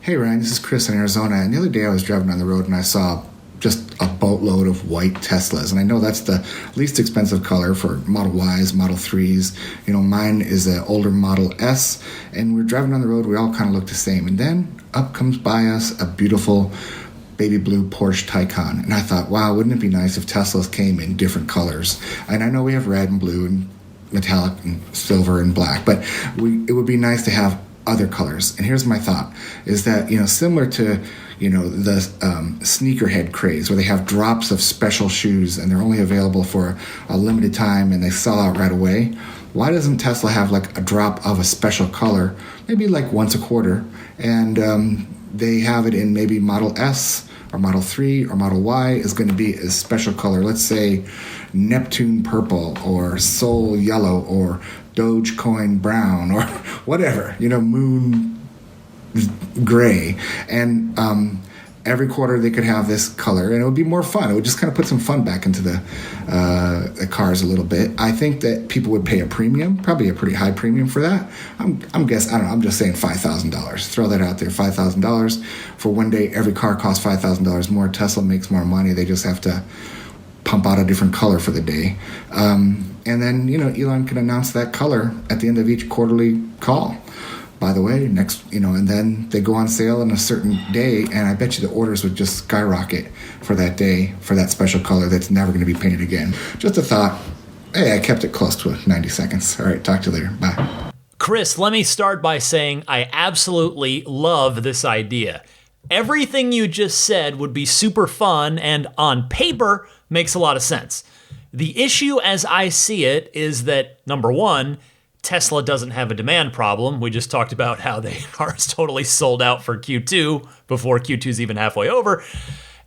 Hey, Ryan, this is Chris in Arizona. And the other day I was driving on the road and I saw just a boatload of white Teslas. And I know that's the least expensive color for Model Ys, Model 3s. Mine is an older Model S. And we're driving on the road, we all kind of look the same. And then up comes by us a beautiful baby blue Porsche Taycan. And I thought, wow, wouldn't it be nice if Teslas came in different colors? And I know we have red and blue and metallic and silver and black, but it would be nice to have other colors. And here's my thought, is that, similar to, the sneakerhead craze where they have drops of special shoes and they're only available for a limited time and they sell out right away. Why doesn't Tesla have like a drop of a special color, maybe like once a quarter, and they have it in maybe Model S or Model 3 or Model Y is going to be a special color. Let's say Neptune purple or Soul yellow or Dogecoin brown or whatever, Moon gray. And every quarter they could have this color and it would be more fun. It would just kind of put some fun back into the cars a little bit. I think that people would pay a premium, probably a pretty high premium for that. I'm guessing, I don't know, I'm just saying $5,000. Throw that out there, $5,000. For one day, every car costs $5,000 more. Tesla makes more money. They just have to pump out a different color for the day. And then, Elon can announce that color at the end of each quarterly call. By the way, next, and then they go on sale on a certain day, and I bet you the orders would just skyrocket for that day, for that special color that's never going to be painted again. Just a thought. Hey, I kept it close to 90 seconds. All right, talk to you later. Bye. Chris, let me start by saying I absolutely love this idea. Everything you just said would be super fun and on paper makes a lot of sense. The issue as I see it is that, number one, Tesla doesn't have a demand problem. We just talked about how they are totally sold out for Q2 before Q2's even halfway over.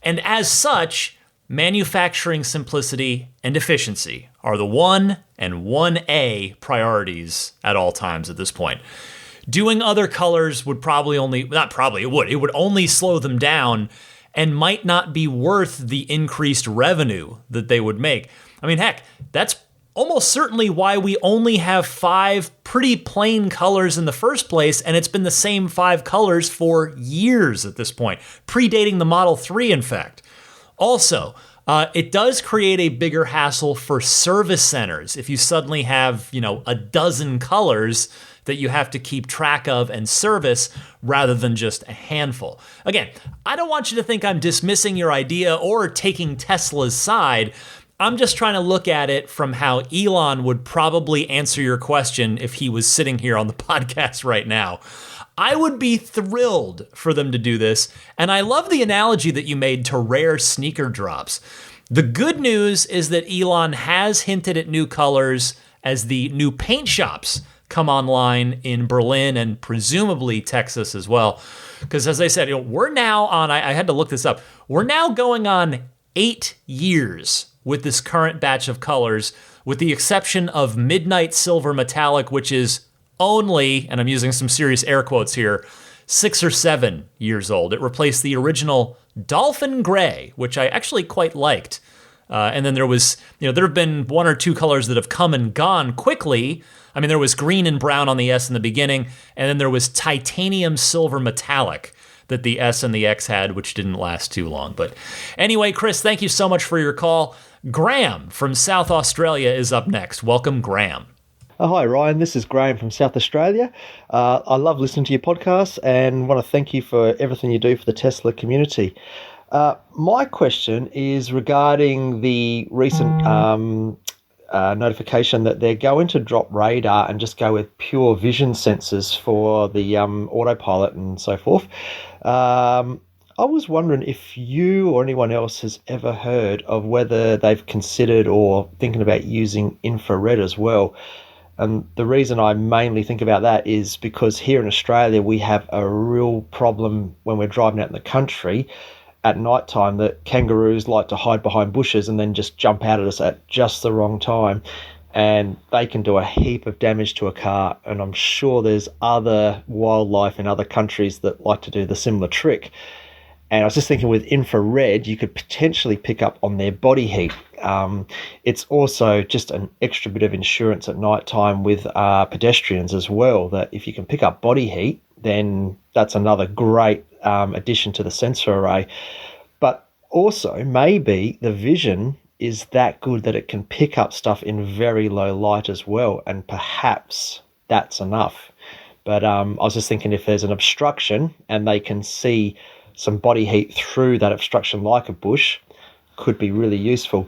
And as such, manufacturing simplicity and efficiency are the 1 and 1A priorities at all times at this point. Doing other colors would it would only slow them down and might not be worth the increased revenue that they would make. I mean, heck, that's almost certainly why we only have 5 pretty plain colors in the first place, and it's been the same 5 colors for years at this point, predating the Model 3, in fact. Also, it does create a bigger hassle for service centers if you suddenly have, a dozen colors that you have to keep track of and service rather than just a handful. Again, I don't want you to think I'm dismissing your idea or taking Tesla's side. I'm just trying to look at it from how Elon would probably answer your question if he was sitting here on the podcast right now. I would be thrilled for them to do this, and I love the analogy that you made to rare sneaker drops. The good news is that Elon has hinted at new colors as the new paint shops come online in Berlin and presumably Texas as well. Because as I said, we're now on, I had to look this up, we're now going on 8 years with this current batch of colors, with the exception of Midnight Silver Metallic, which is only, and I'm using some serious air quotes here, 6 or 7 years old. It replaced the original Dolphin Gray, which I actually quite liked. And then there was, there have been 1 or 2 colors that have come and gone quickly. I mean, there was green and brown on the S in the beginning, and then there was Titanium Silver Metallic that the S and the X had, which didn't last too long. But anyway, Chris, thank you so much for your call. Graham from South Australia is up next. Welcome, Graham. Hi, Ryan. This is Graham from South Australia. I love listening to your podcast and want to thank you for everything you do for the Tesla community. My question is regarding the recent notification that they're going to drop radar and just go with pure vision sensors for the autopilot and so forth. I was wondering if you or anyone else has ever heard of whether they've considered or thinking about using infrared as well. And the reason I mainly think about that is because here in Australia, we have a real problem when we're driving out in the country at night time that kangaroos like to hide behind bushes and then just jump out at us at just the wrong time. And they can do a heap of damage to a car. And I'm sure there's other wildlife in other countries that like to do the similar trick. And I was just thinking with infrared, you could potentially pick up on their body heat. It's also just an extra bit of insurance at night time with pedestrians as well, that if you can pick up body heat, then that's another great addition to the sensor array. But also maybe the vision is that good that it can pick up stuff in very low light as well, and perhaps that's enough. But I was just thinking if there's an obstruction and they can see some body heat through that obstruction like a bush, could be really useful.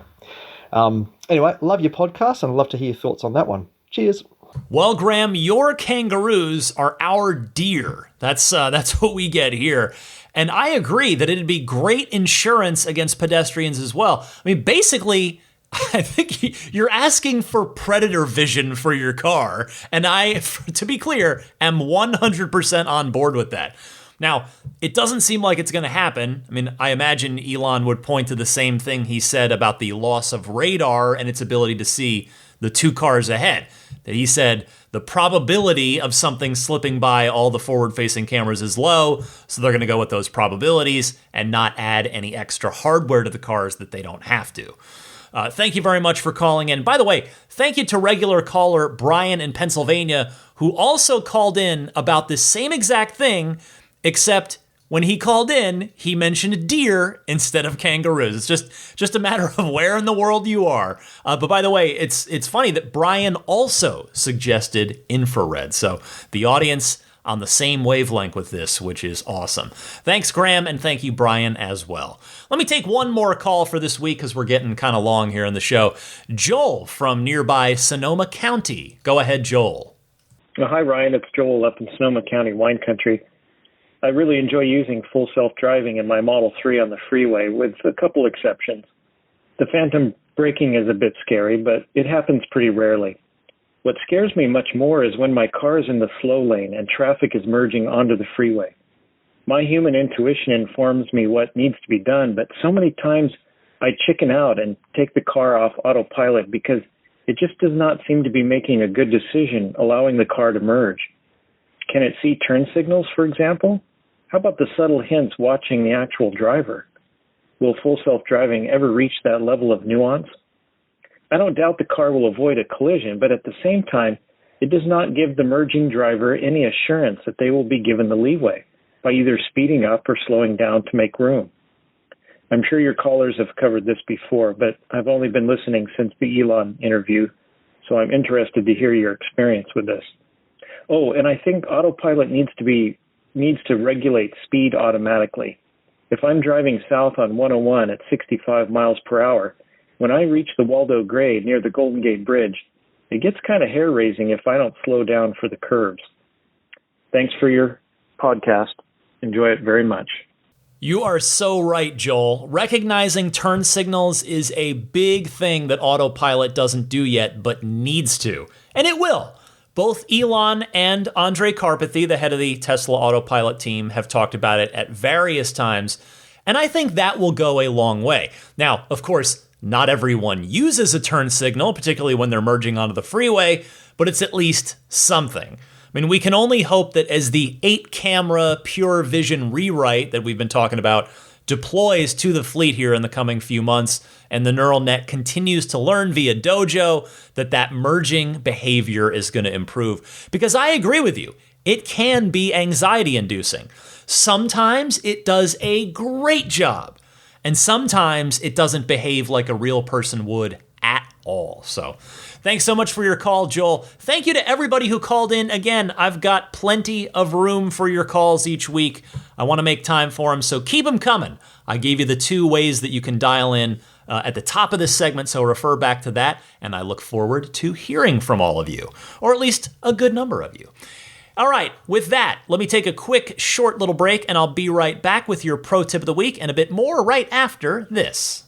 Anyway, love your podcast and I'd love to hear your thoughts on that one. Cheers. Well, Graham, your kangaroos are our deer. That's what we get here. And I agree that it'd be great insurance against pedestrians as well. I mean, basically, I think you're asking for predator vision for your car. And I, to be clear, am 100% on board with that. Now, it doesn't seem like it's going to happen. I mean, I imagine Elon would point to the same thing he said about the loss of radar and its ability to see the two cars ahead. That he said the probability of something slipping by all the forward-facing cameras is low, so they're going to go with those probabilities and not add any extra hardware to the cars that they don't have to. Thank you very much for calling in. By the way, thank you to regular caller Brian in Pennsylvania, who also called in about this same exact thing, except when he called in, he mentioned deer instead of kangaroos. It's just a matter of where in the world you are. But by the way, it's funny that Brian also suggested infrared. So the audience on the same wavelength with this, which is awesome. Thanks, Graham, and thank you, Brian, as well. Let me take one more call for this week because we're getting kind of long here in the show. Joel from nearby Sonoma County. Go ahead, Joel. Hi, Ryan. It's Joel up in Sonoma County, wine country. I really enjoy using full self-driving in my Model 3 on the freeway, with a couple exceptions. The phantom braking is a bit scary, but it happens pretty rarely. What scares me much more is when my car is in the slow lane and traffic is merging onto the freeway. My human intuition informs me what needs to be done, but so many times I chicken out and take the car off autopilot because it just does not seem to be making a good decision, allowing the car to merge. Can it see turn signals, for example? How about the subtle hints watching the actual driver? Will full self-driving ever reach that level of nuance? I don't doubt the car will avoid a collision, but at the same time, it does not give the merging driver any assurance that they will be given the leeway by either speeding up or slowing down to make room. I'm sure your callers have covered this before, but I've only been listening since the Elon interview, so I'm interested to hear your experience with this. Oh, and I think autopilot needs to regulate speed automatically. If I'm driving south on 101 at 65 miles per hour, when I reach the Waldo grade near the Golden Gate Bridge, it gets kind of hair-raising if I don't slow down for the curves. Thanks for your podcast. Enjoy it very much. You are so right, Joel. Recognizing turn signals is a big thing that autopilot doesn't do yet, but needs to. And it will. Both Elon and Andrej Karpathy, the head of the Tesla autopilot team, have talked about it at various times, and I think that will go a long way. Now, of course, not everyone uses a turn signal, particularly when they're merging onto the freeway, but it's at least something. I mean, we can only hope that as the 8-camera pure vision rewrite that we've been talking about deploys to the fleet here in the coming few months, and the neural net continues to learn via Dojo, that merging behavior is going to improve. Because I agree with you, it can be anxiety-inducing. Sometimes it does a great job, and sometimes it doesn't behave like a real person would at all. So thanks so much for your call, Joel. Thank you to everybody who called in. Again, I've got plenty of room for your calls each week. I want to make time for them, so keep them coming. I gave you the 2 ways that you can dial in at the top of this segment, so refer back to that, and I look forward to hearing from all of you, or at least a good number of you. All right, with that, let me take a quick, short little break, and I'll be right back with your pro tip of the week and a bit more right after this.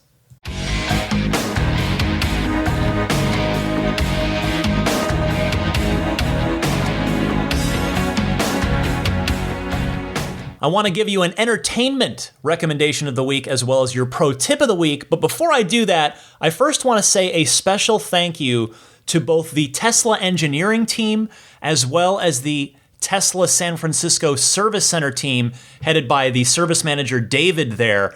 I want to give you an entertainment recommendation of the week as well as your pro tip of the week. But before I do that, I first want to say a special thank you to both the Tesla engineering team as well as the Tesla San Francisco Service Center team headed by the service manager David there.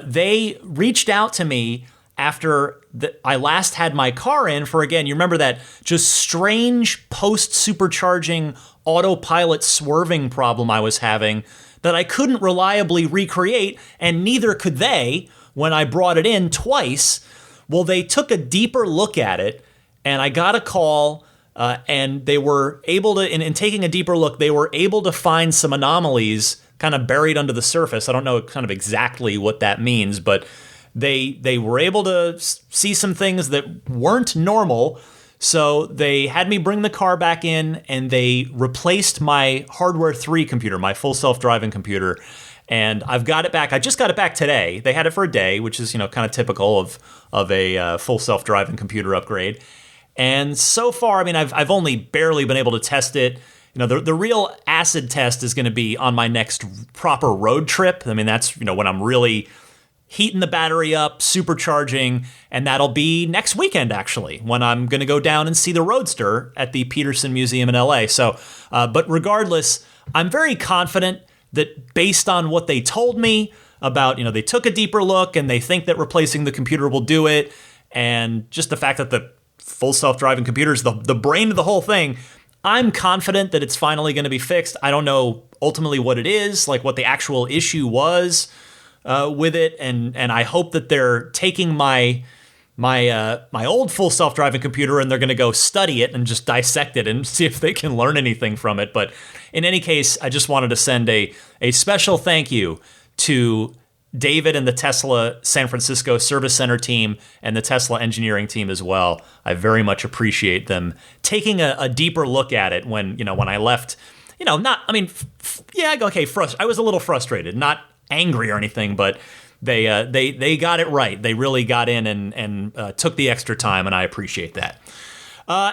They reached out to me after I last had my car in for, again, you remember that just strange post-supercharging autopilot swerving problem I was having that I couldn't reliably recreate, and neither could they when I brought it in twice. Well, they took a deeper look at it, and I got a call, and they were able to, in taking a deeper look, they were able to find some anomalies kind of buried under the surface. I don't know kind of exactly what that means, but they were able to see some things that weren't normal. So they had me bring the car back in, and they replaced my hardware 3 computer, my full self-driving computer. And I've got it back. I just got it back today. They had it for a day, which is, kind of typical of a full self-driving computer upgrade. And so far, I've only barely been able to test it. The real acid test is going to be on my next proper road trip. That's, when I'm really heating the battery up, supercharging, and that'll be next weekend, actually, when I'm going to go down and see the Roadster at the Peterson Museum in LA. So, but regardless, I'm very confident that based on what they told me about, they took a deeper look and they think that replacing the computer will do it. And just the fact that the full self-driving computer is the brain of the whole thing, I'm confident that it's finally going to be fixed. I don't know ultimately what it is, like what the actual issue was with it, and I hope that they're taking my old full self-driving computer and they're going to go study it and just dissect it and see if they can learn anything from it. But in any case, I just wanted to send a special thank you to David and the Tesla San Francisco Service Center team and the Tesla engineering team as well. I very much appreciate them taking a deeper look at it when I left. I was a little frustrated, not angry or anything, but they got it right. They really got in and took the extra time, and I appreciate that.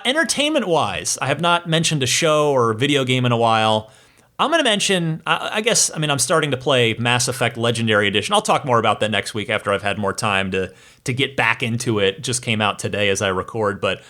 Entertainment-wise, I have not mentioned a show or video game in a while. I'm going to mention, I'm starting to play Mass Effect Legendary Edition. I'll talk more about that next week after I've had more time to get back into it. It just came out today as I record, but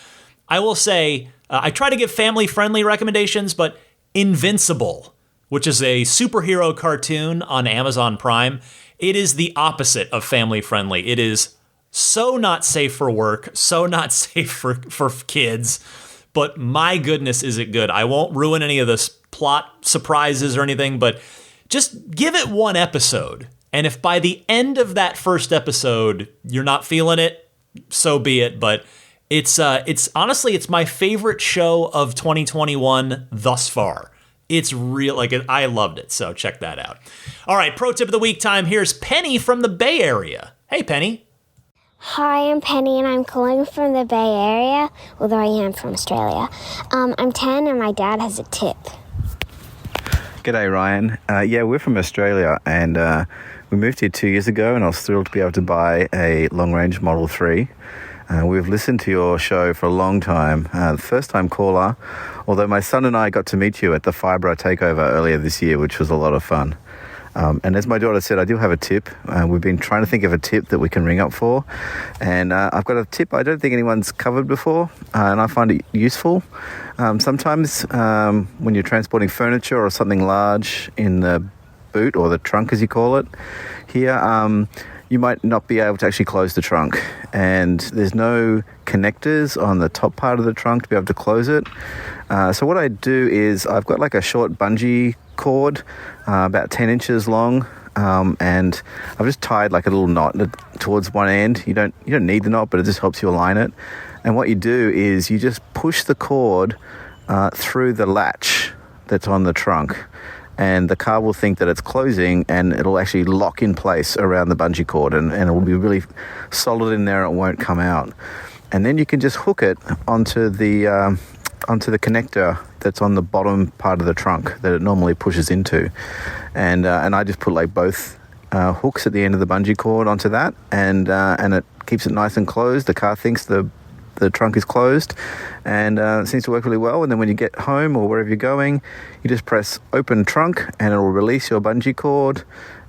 I will say, I try to give family-friendly recommendations, but Invincible, which is a superhero cartoon on Amazon Prime, it is the opposite of family-friendly. It is so not safe for work, so not safe for kids, but my goodness, is it good. I won't ruin any of the plot surprises or anything, but just give it one episode. And if by the end of that first episode you're not feeling it, so be it. But it's honestly, it's my favorite show of 2021 thus far. It's real, I loved it, so check that out. All right, pro tip of the week time. Here's Penny from the Bay Area. Hey, Penny. Hi, I'm Penny, and I'm calling from the Bay Area, although I am from Australia. I'm 10, and my dad has a tip. G'day, Ryan. We're from Australia, and we moved here 2 years ago, and I was thrilled to be able to buy a long-range Model 3. We've listened to your show for a long time, first-time caller, although my son and I got to meet you at the Fibro takeover earlier this year, which was a lot of fun. And as my daughter said, I do have a tip. We've been trying to think of a tip that we can ring up for. And I've got a tip I don't think anyone's covered before, and I find it useful. Sometimes when you're transporting furniture or something large in the boot, or the trunk as you call it, here, you might not be able to actually close the trunk. And there's no connectors on the top part of the trunk to be able to close it. So what I do is I've got like a short bungee cord, about 10 inches long, and I've just tied like a little knot towards one end. You don't need the knot, but it just helps you align it. And what you do is you just push the cord through the latch that's on the trunk, and the car will think that it's closing, and it'll actually lock in place around the bungee cord, and it will be really solid in there. It won't come out. And then you can just hook it onto the connector that's on the bottom part of the trunk that it normally pushes into, and I just put like both hooks at the end of the bungee cord onto that, and it keeps it nice and closed. The car thinks the trunk is closed, and it seems to work really well. And then when you get home or wherever you're going, you just press open trunk, and it will release your bungee cord,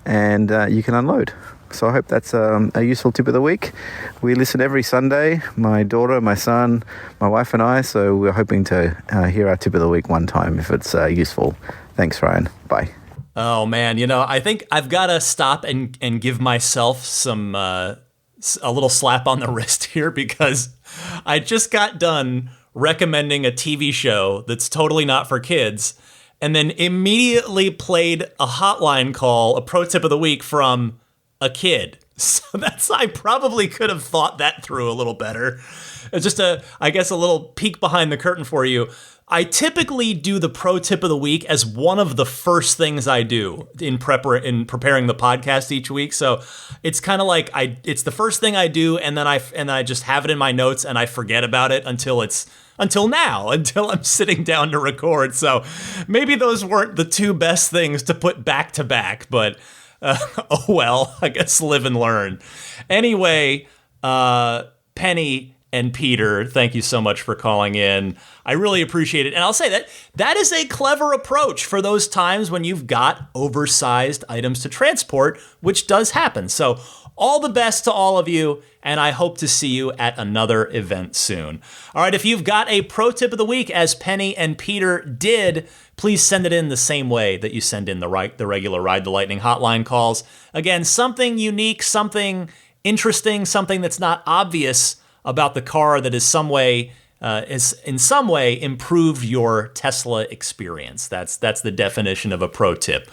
and you can unload. So I hope that's a useful tip of the week. We listen every Sunday, my daughter, my son, my wife and I, so we're hoping to hear our tip of the week one time if it's useful. Thanks, Ryan. Bye. Oh, man. I think I've got to stop and give myself a little slap on the wrist here, because I just got done recommending a TV show that's totally not for kids, and then immediately played a hotline call, a pro tip of the week from a kid. So I probably could have thought that through a little better. It's just a little peek behind the curtain for you. I typically do the pro tip of the week as one of the first things I do in preparing the podcast each week. So it's kind of like it's the first thing I do, and then I just have it in my notes and I forget about it until I'm sitting down to record. So maybe those weren't the two best things to put back to back, but oh well, I guess live and learn. Anyway, Penny and Peter, thank you so much for calling in. I really appreciate it. And I'll say that is a clever approach for those times when you've got oversized items to transport, which does happen. So all the best to all of you, and I hope to see you at another event soon. All right, if you've got a pro tip of the week, as Penny and Peter did, please send it in the same way that you send in the regular Ride the Lightning hotline calls. Again, something unique, something interesting, something that's not obvious about the car that is in some way improved your Tesla experience. That's the definition of a pro tip.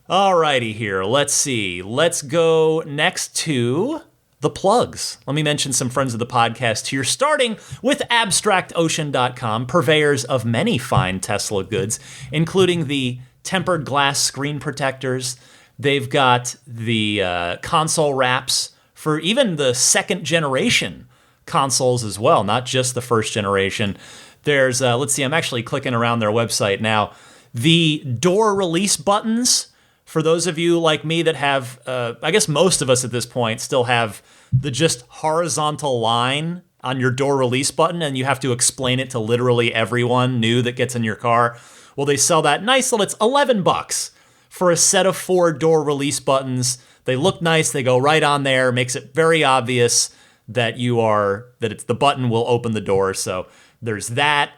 Alrighty here, let's see. Let's go next to the plugs. Let me mention some friends of the podcast here, starting with AbstractOcean.com, purveyors of many fine Tesla goods, including the tempered glass screen protectors. They've got the console wraps for even the second generation consoles as well, not just the first generation. There's, let's see, I'm actually clicking around their website now. The door release buttons, for those of you like me that have, I guess most of us at this point still have the just horizontal line on your door release button, and you have to explain it to literally everyone new that gets in your car. Well, they sell that nice little, it's $11 for a set of 4 door release buttons. They look nice, they go right on there, makes it very obvious that it's the button will open the door. So there's that.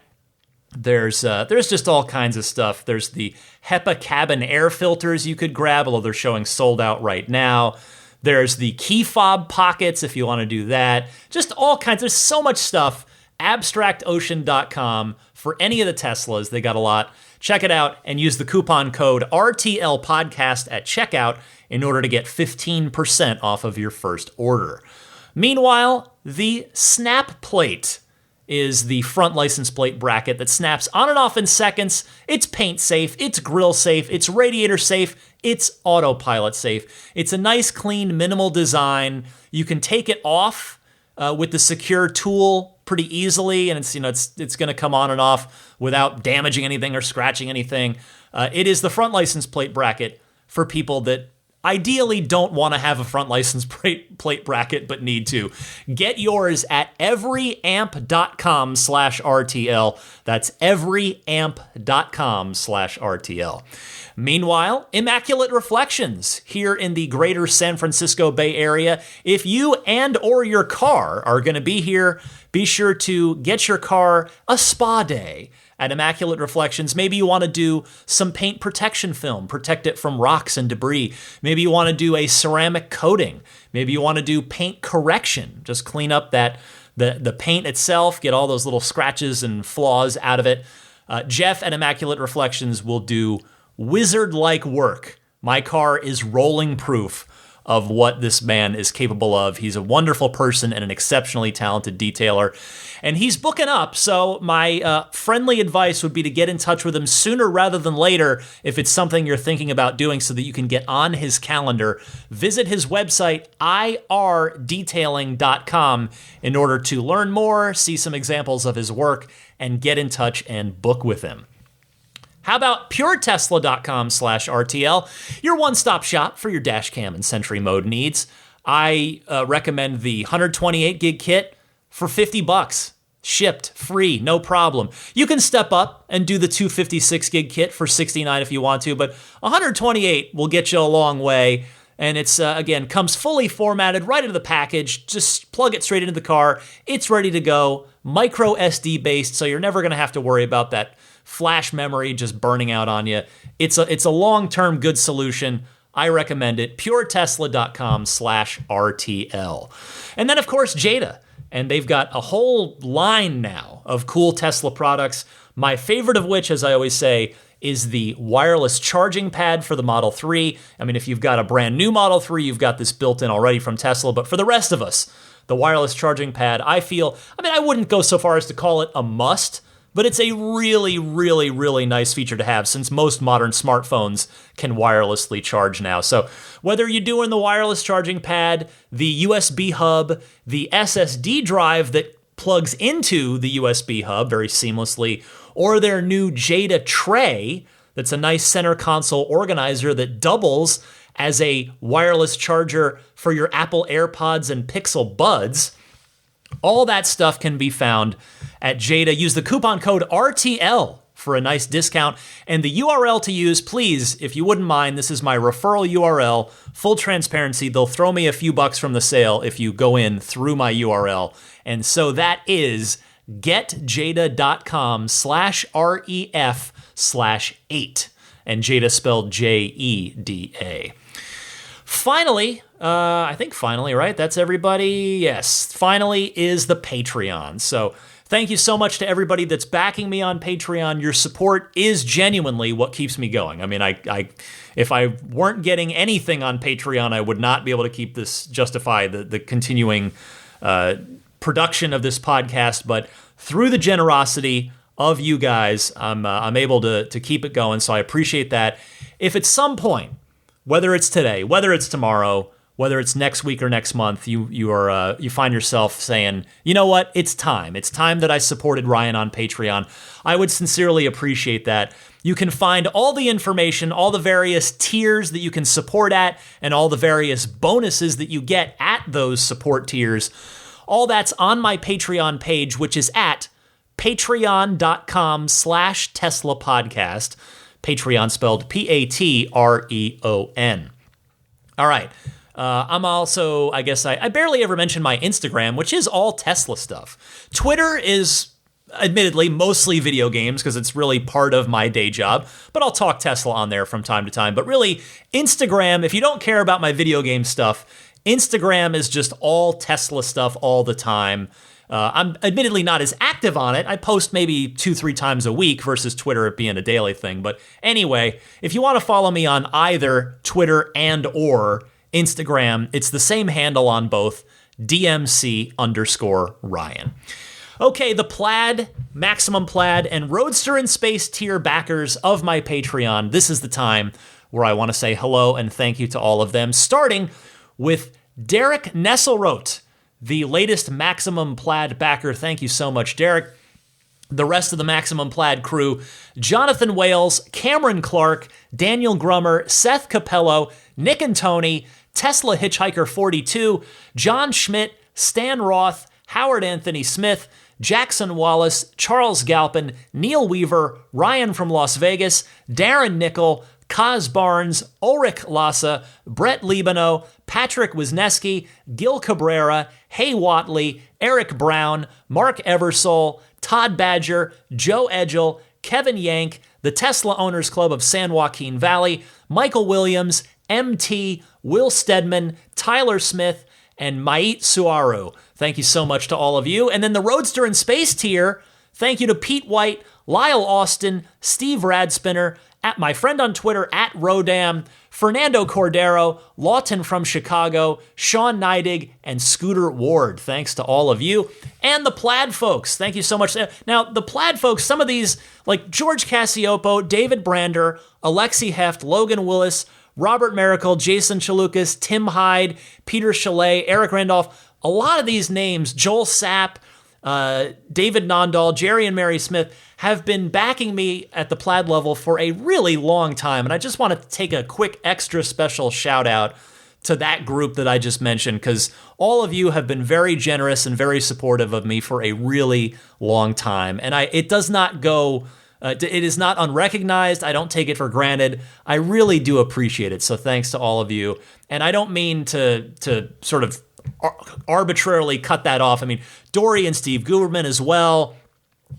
There's just all kinds of stuff. There's the HEPA cabin air filters you could grab, although they're showing sold out right now. There's the key fob pockets if you want to do that. Just all kinds. There's so much stuff. AbstractOcean.com for any of the Teslas. They got a lot. Check it out and use the coupon code RTLPodcast at checkout in order to get 15% off of your first order. Meanwhile, the snap plate is the front license plate bracket that snaps on and off in seconds. It's paint safe, it's grill safe, it's radiator safe, it's autopilot safe. It's a nice, clean, minimal design. You can take it off with the secure tool pretty easily, and it's going to come on and off without damaging anything or scratching anything. It is the front license plate bracket for people that ideally don't want to have a front license plate bracket, but need to. Get yours at everyamp.com/RTL. That's everyamp.com/RTL. Meanwhile, Immaculate Reflections here in the greater San Francisco Bay Area. If you and or your car are going to be here, be sure to get your car a spa day at Immaculate Reflections. Maybe you want to do some paint protection film, protect it from rocks and debris. Maybe you want to do a ceramic coating. Maybe you want to do paint correction. Just clean up the paint itself, get all those little scratches and flaws out of it. Jeff at Immaculate Reflections will do wizard-like work. My car is rolling proof of what this man is capable of. He's a wonderful person and an exceptionally talented detailer. And he's booking up, so my friendly advice would be to get in touch with him sooner rather than later if it's something you're thinking about doing so that you can get on his calendar. Visit his website, irdetailing.com, in order to learn more, see some examples of his work, and get in touch and book with him. How about puretesla.com/RTL, your one-stop shop for your dash cam and Sentry mode needs. I recommend the 128 gig kit for $50, shipped, free, no problem. You can step up and do the 256 gig kit for $69 if you want to, but 128 will get you a long way. And it's, again, comes fully formatted right into the package. Just plug it straight into the car. It's ready to go. Micro SD based, so you're never going to have to worry about that flash memory just burning out on you. It's a long-term good solution. I recommend it. puretesla.com/RTL. And then, of course, Jada. And they've got a whole line now of cool Tesla products. My favorite of which, as I always say, is the wireless charging pad for the Model 3. I mean, if you've got a brand new Model 3, you've got this built in already from Tesla. But for the rest of us, the wireless charging pad, I wouldn't go so far as to call it a must, but it's a really, really, really nice feature to have since most modern smartphones can wirelessly charge now. So whether you're doing the wireless charging pad, the USB hub, the SSD drive that plugs into the USB hub very seamlessly, or their new Jada tray that's a nice center console organizer that doubles as a wireless charger for your Apple AirPods and Pixel Buds, all that stuff can be found at Jada. Use the coupon code RTL for a nice discount. And the URL to use, please, if you wouldn't mind, this is my referral URL. Full transparency, they'll throw me a few bucks from the sale if you go in through my URL. And so that is getjada.com/ref/8. And Jada spelled Jeda. Finally, I think finally, right? That's everybody. Yes, finally is the Patreon. So thank you so much to everybody that's backing me on Patreon. Your support is genuinely what keeps me going. I mean, if I weren't getting anything on Patreon, I would not be able to justify the continuing production of this podcast. But through the generosity of you guys, I'm able to keep it going. So I appreciate that. If at some point, whether it's today, whether it's tomorrow, whether it's next week or next month, you find yourself saying, you know what, it's time. It's time that I supported Ryan on Patreon. I would sincerely appreciate that. You can find all the information, all the various tiers that you can support at, and all the various bonuses that you get at those support tiers. All that's on my Patreon page, which is at patreon.com/Tesla podcast. Patreon spelled Patreon. All right. I'm also, I guess I barely ever mention my Instagram, which is all Tesla stuff. Twitter is admittedly mostly video games because it's really part of my day job, but I'll talk Tesla on there from time to time. But really, Instagram, if you don't care about my video game stuff, Instagram is just all Tesla stuff all the time. I'm admittedly not as active on it. I post maybe 2-3 times a week versus Twitter it being a daily thing. But anyway, if you want to follow me on either Twitter and or Instagram, it's the same handle on both, DMC_Ryan. Okay, the Plaid, Maximum Plaid, and Roadster in Space tier backers of my Patreon. This is the time where I want to say hello and thank you to all of them, starting with Derek Nesselrote, the latest Maximum Plaid backer. Thank you so much, Derek. The rest of the Maximum Plaid crew: Jonathan Wales, Cameron Clark, Daniel Grummer, Seth Capello, Nick and Tony, Tesla Hitchhiker 42, John Schmidt, Stan Roth, Howard Anthony Smith, Jackson Wallace, Charles Galpin, Neil Weaver, Ryan from Las Vegas, Darren Nickel, Kaz Barnes, Ulrich Lassa, Brett Libano, Patrick Wisniewski, Gil Cabrera, Hay Watley, Eric Brown, Mark Eversole, Todd Badger, Joe Edgel, Kevin Yank, the Tesla Owners Club of San Joaquin Valley, Michael Williams, MT, Will Stedman, Tyler Smith, and Mait Suaru. Thank you so much to all of you. And then the Roadster in Space tier, thank you to Pete White, Lyle Austin, Steve Radspinner, at my friend on Twitter, at Rodam, Fernando Cordero, Lawton from Chicago, Sean Neidig, and Scooter Ward. Thanks to all of you. And the Plaid folks, thank you so much. Now, the Plaid folks, some of these, like George Cassiopo, David Brander, Alexi Heft, Logan Willis, Robert Miracle, Jason Chalukas, Tim Hyde, Peter Chalet, Eric Randolph, a lot of these names, Joel Sapp, David Nondahl, Jerry and Mary Smith, have been backing me at the Plaid level for a really long time. And I just want to take a quick extra special shout out to that group that I just mentioned, because all of you have been very generous and very supportive of me for a really long time. And it does not go, it is not unrecognized. I don't take it for granted. I really do appreciate it. So thanks to all of you. And I don't mean to sort of arbitrarily cut that off. I mean, Dory and Steve Guberman as well,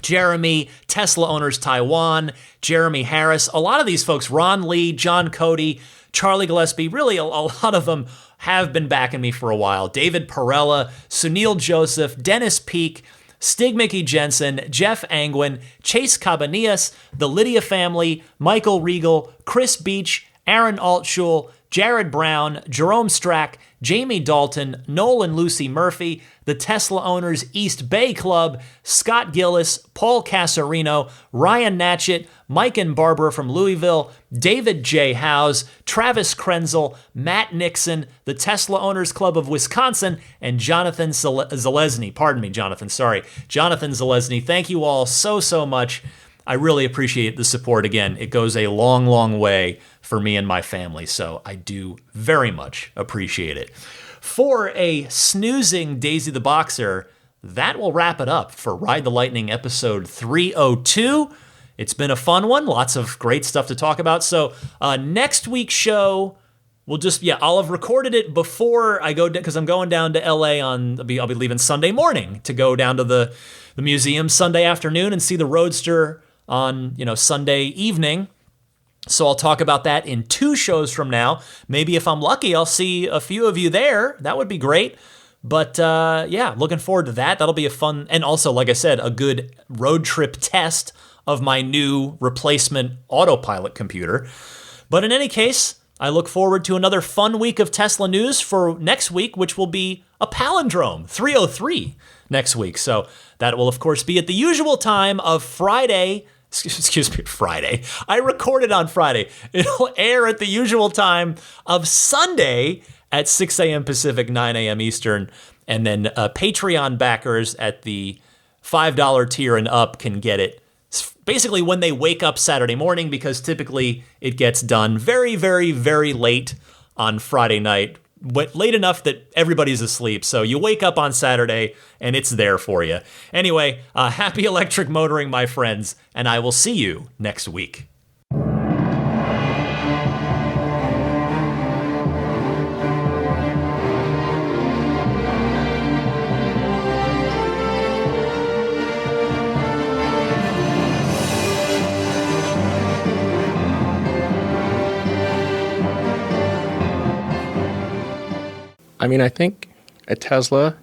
Jeremy, Tesla Owners Taiwan, Jeremy Harris, a lot of these folks, Ron Lee, John Cody, Charlie Gillespie, really a lot of them have been backing me for a while. David Perella, Sunil Joseph, Dennis Peak, Stig Mickey Jensen, Jeff Angwin, Chase Cabanillas, the Lydia family, Michael Regal, Chris Beach, Aaron Altschul, Jared Brown, Jerome Strack, Jamie Dalton, Noel and Lucy Murphy, the Tesla Owners East Bay Club, Scott Gillis, Paul Casarino, Ryan Natchett, Mike and Barbara from Louisville, David J. Howes, Travis Krenzel, Matt Nixon, the Tesla Owners Club of Wisconsin, and Jonathan Zalesny. Pardon me, Jonathan, sorry. Jonathan Zalesny, thank you all so much. I really appreciate the support again. It goes a long way for me and my family, so I do very much appreciate it. For a snoozing Daisy the Boxer, that will wrap it up for Ride the Lightning episode 302. It's been a fun one, lots of great stuff to talk about. So next week's show, I'll have recorded it before I go, because I'm going down to LA I'll be leaving Sunday morning to go down to the museum Sunday afternoon and see the Roadster on, Sunday evening. So I'll talk about that in 2 shows from now. Maybe if I'm lucky, I'll see a few of you there. That would be great. But looking forward to that. That'll be a fun, and also, like I said, a good road trip test of my new replacement autopilot computer. But in any case, I look forward to another fun week of Tesla news for next week, which will be a palindrome, 303 next week. So that will, of course, be at the usual time of Friday. Excuse me, Friday. I recorded on Friday. It'll air at the usual time of Sunday at 6 a.m. Pacific, 9 a.m. Eastern. And then Patreon backers at the $5 tier and up can get it basically when they wake up Saturday morning, because typically it gets done very late on Friday night, but late enough that everybody's asleep. So you wake up on Saturday and it's there for you. Anyway, happy electric motoring, my friends, and I will see you next week. I mean, I think a Tesla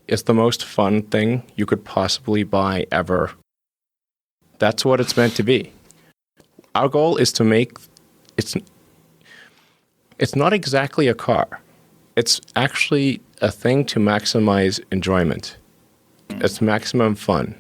is the most fun thing you could possibly buy ever. That's what it's meant to be. Our goal is to make it's not exactly a car. It's actually a thing to maximize enjoyment. It's maximum fun.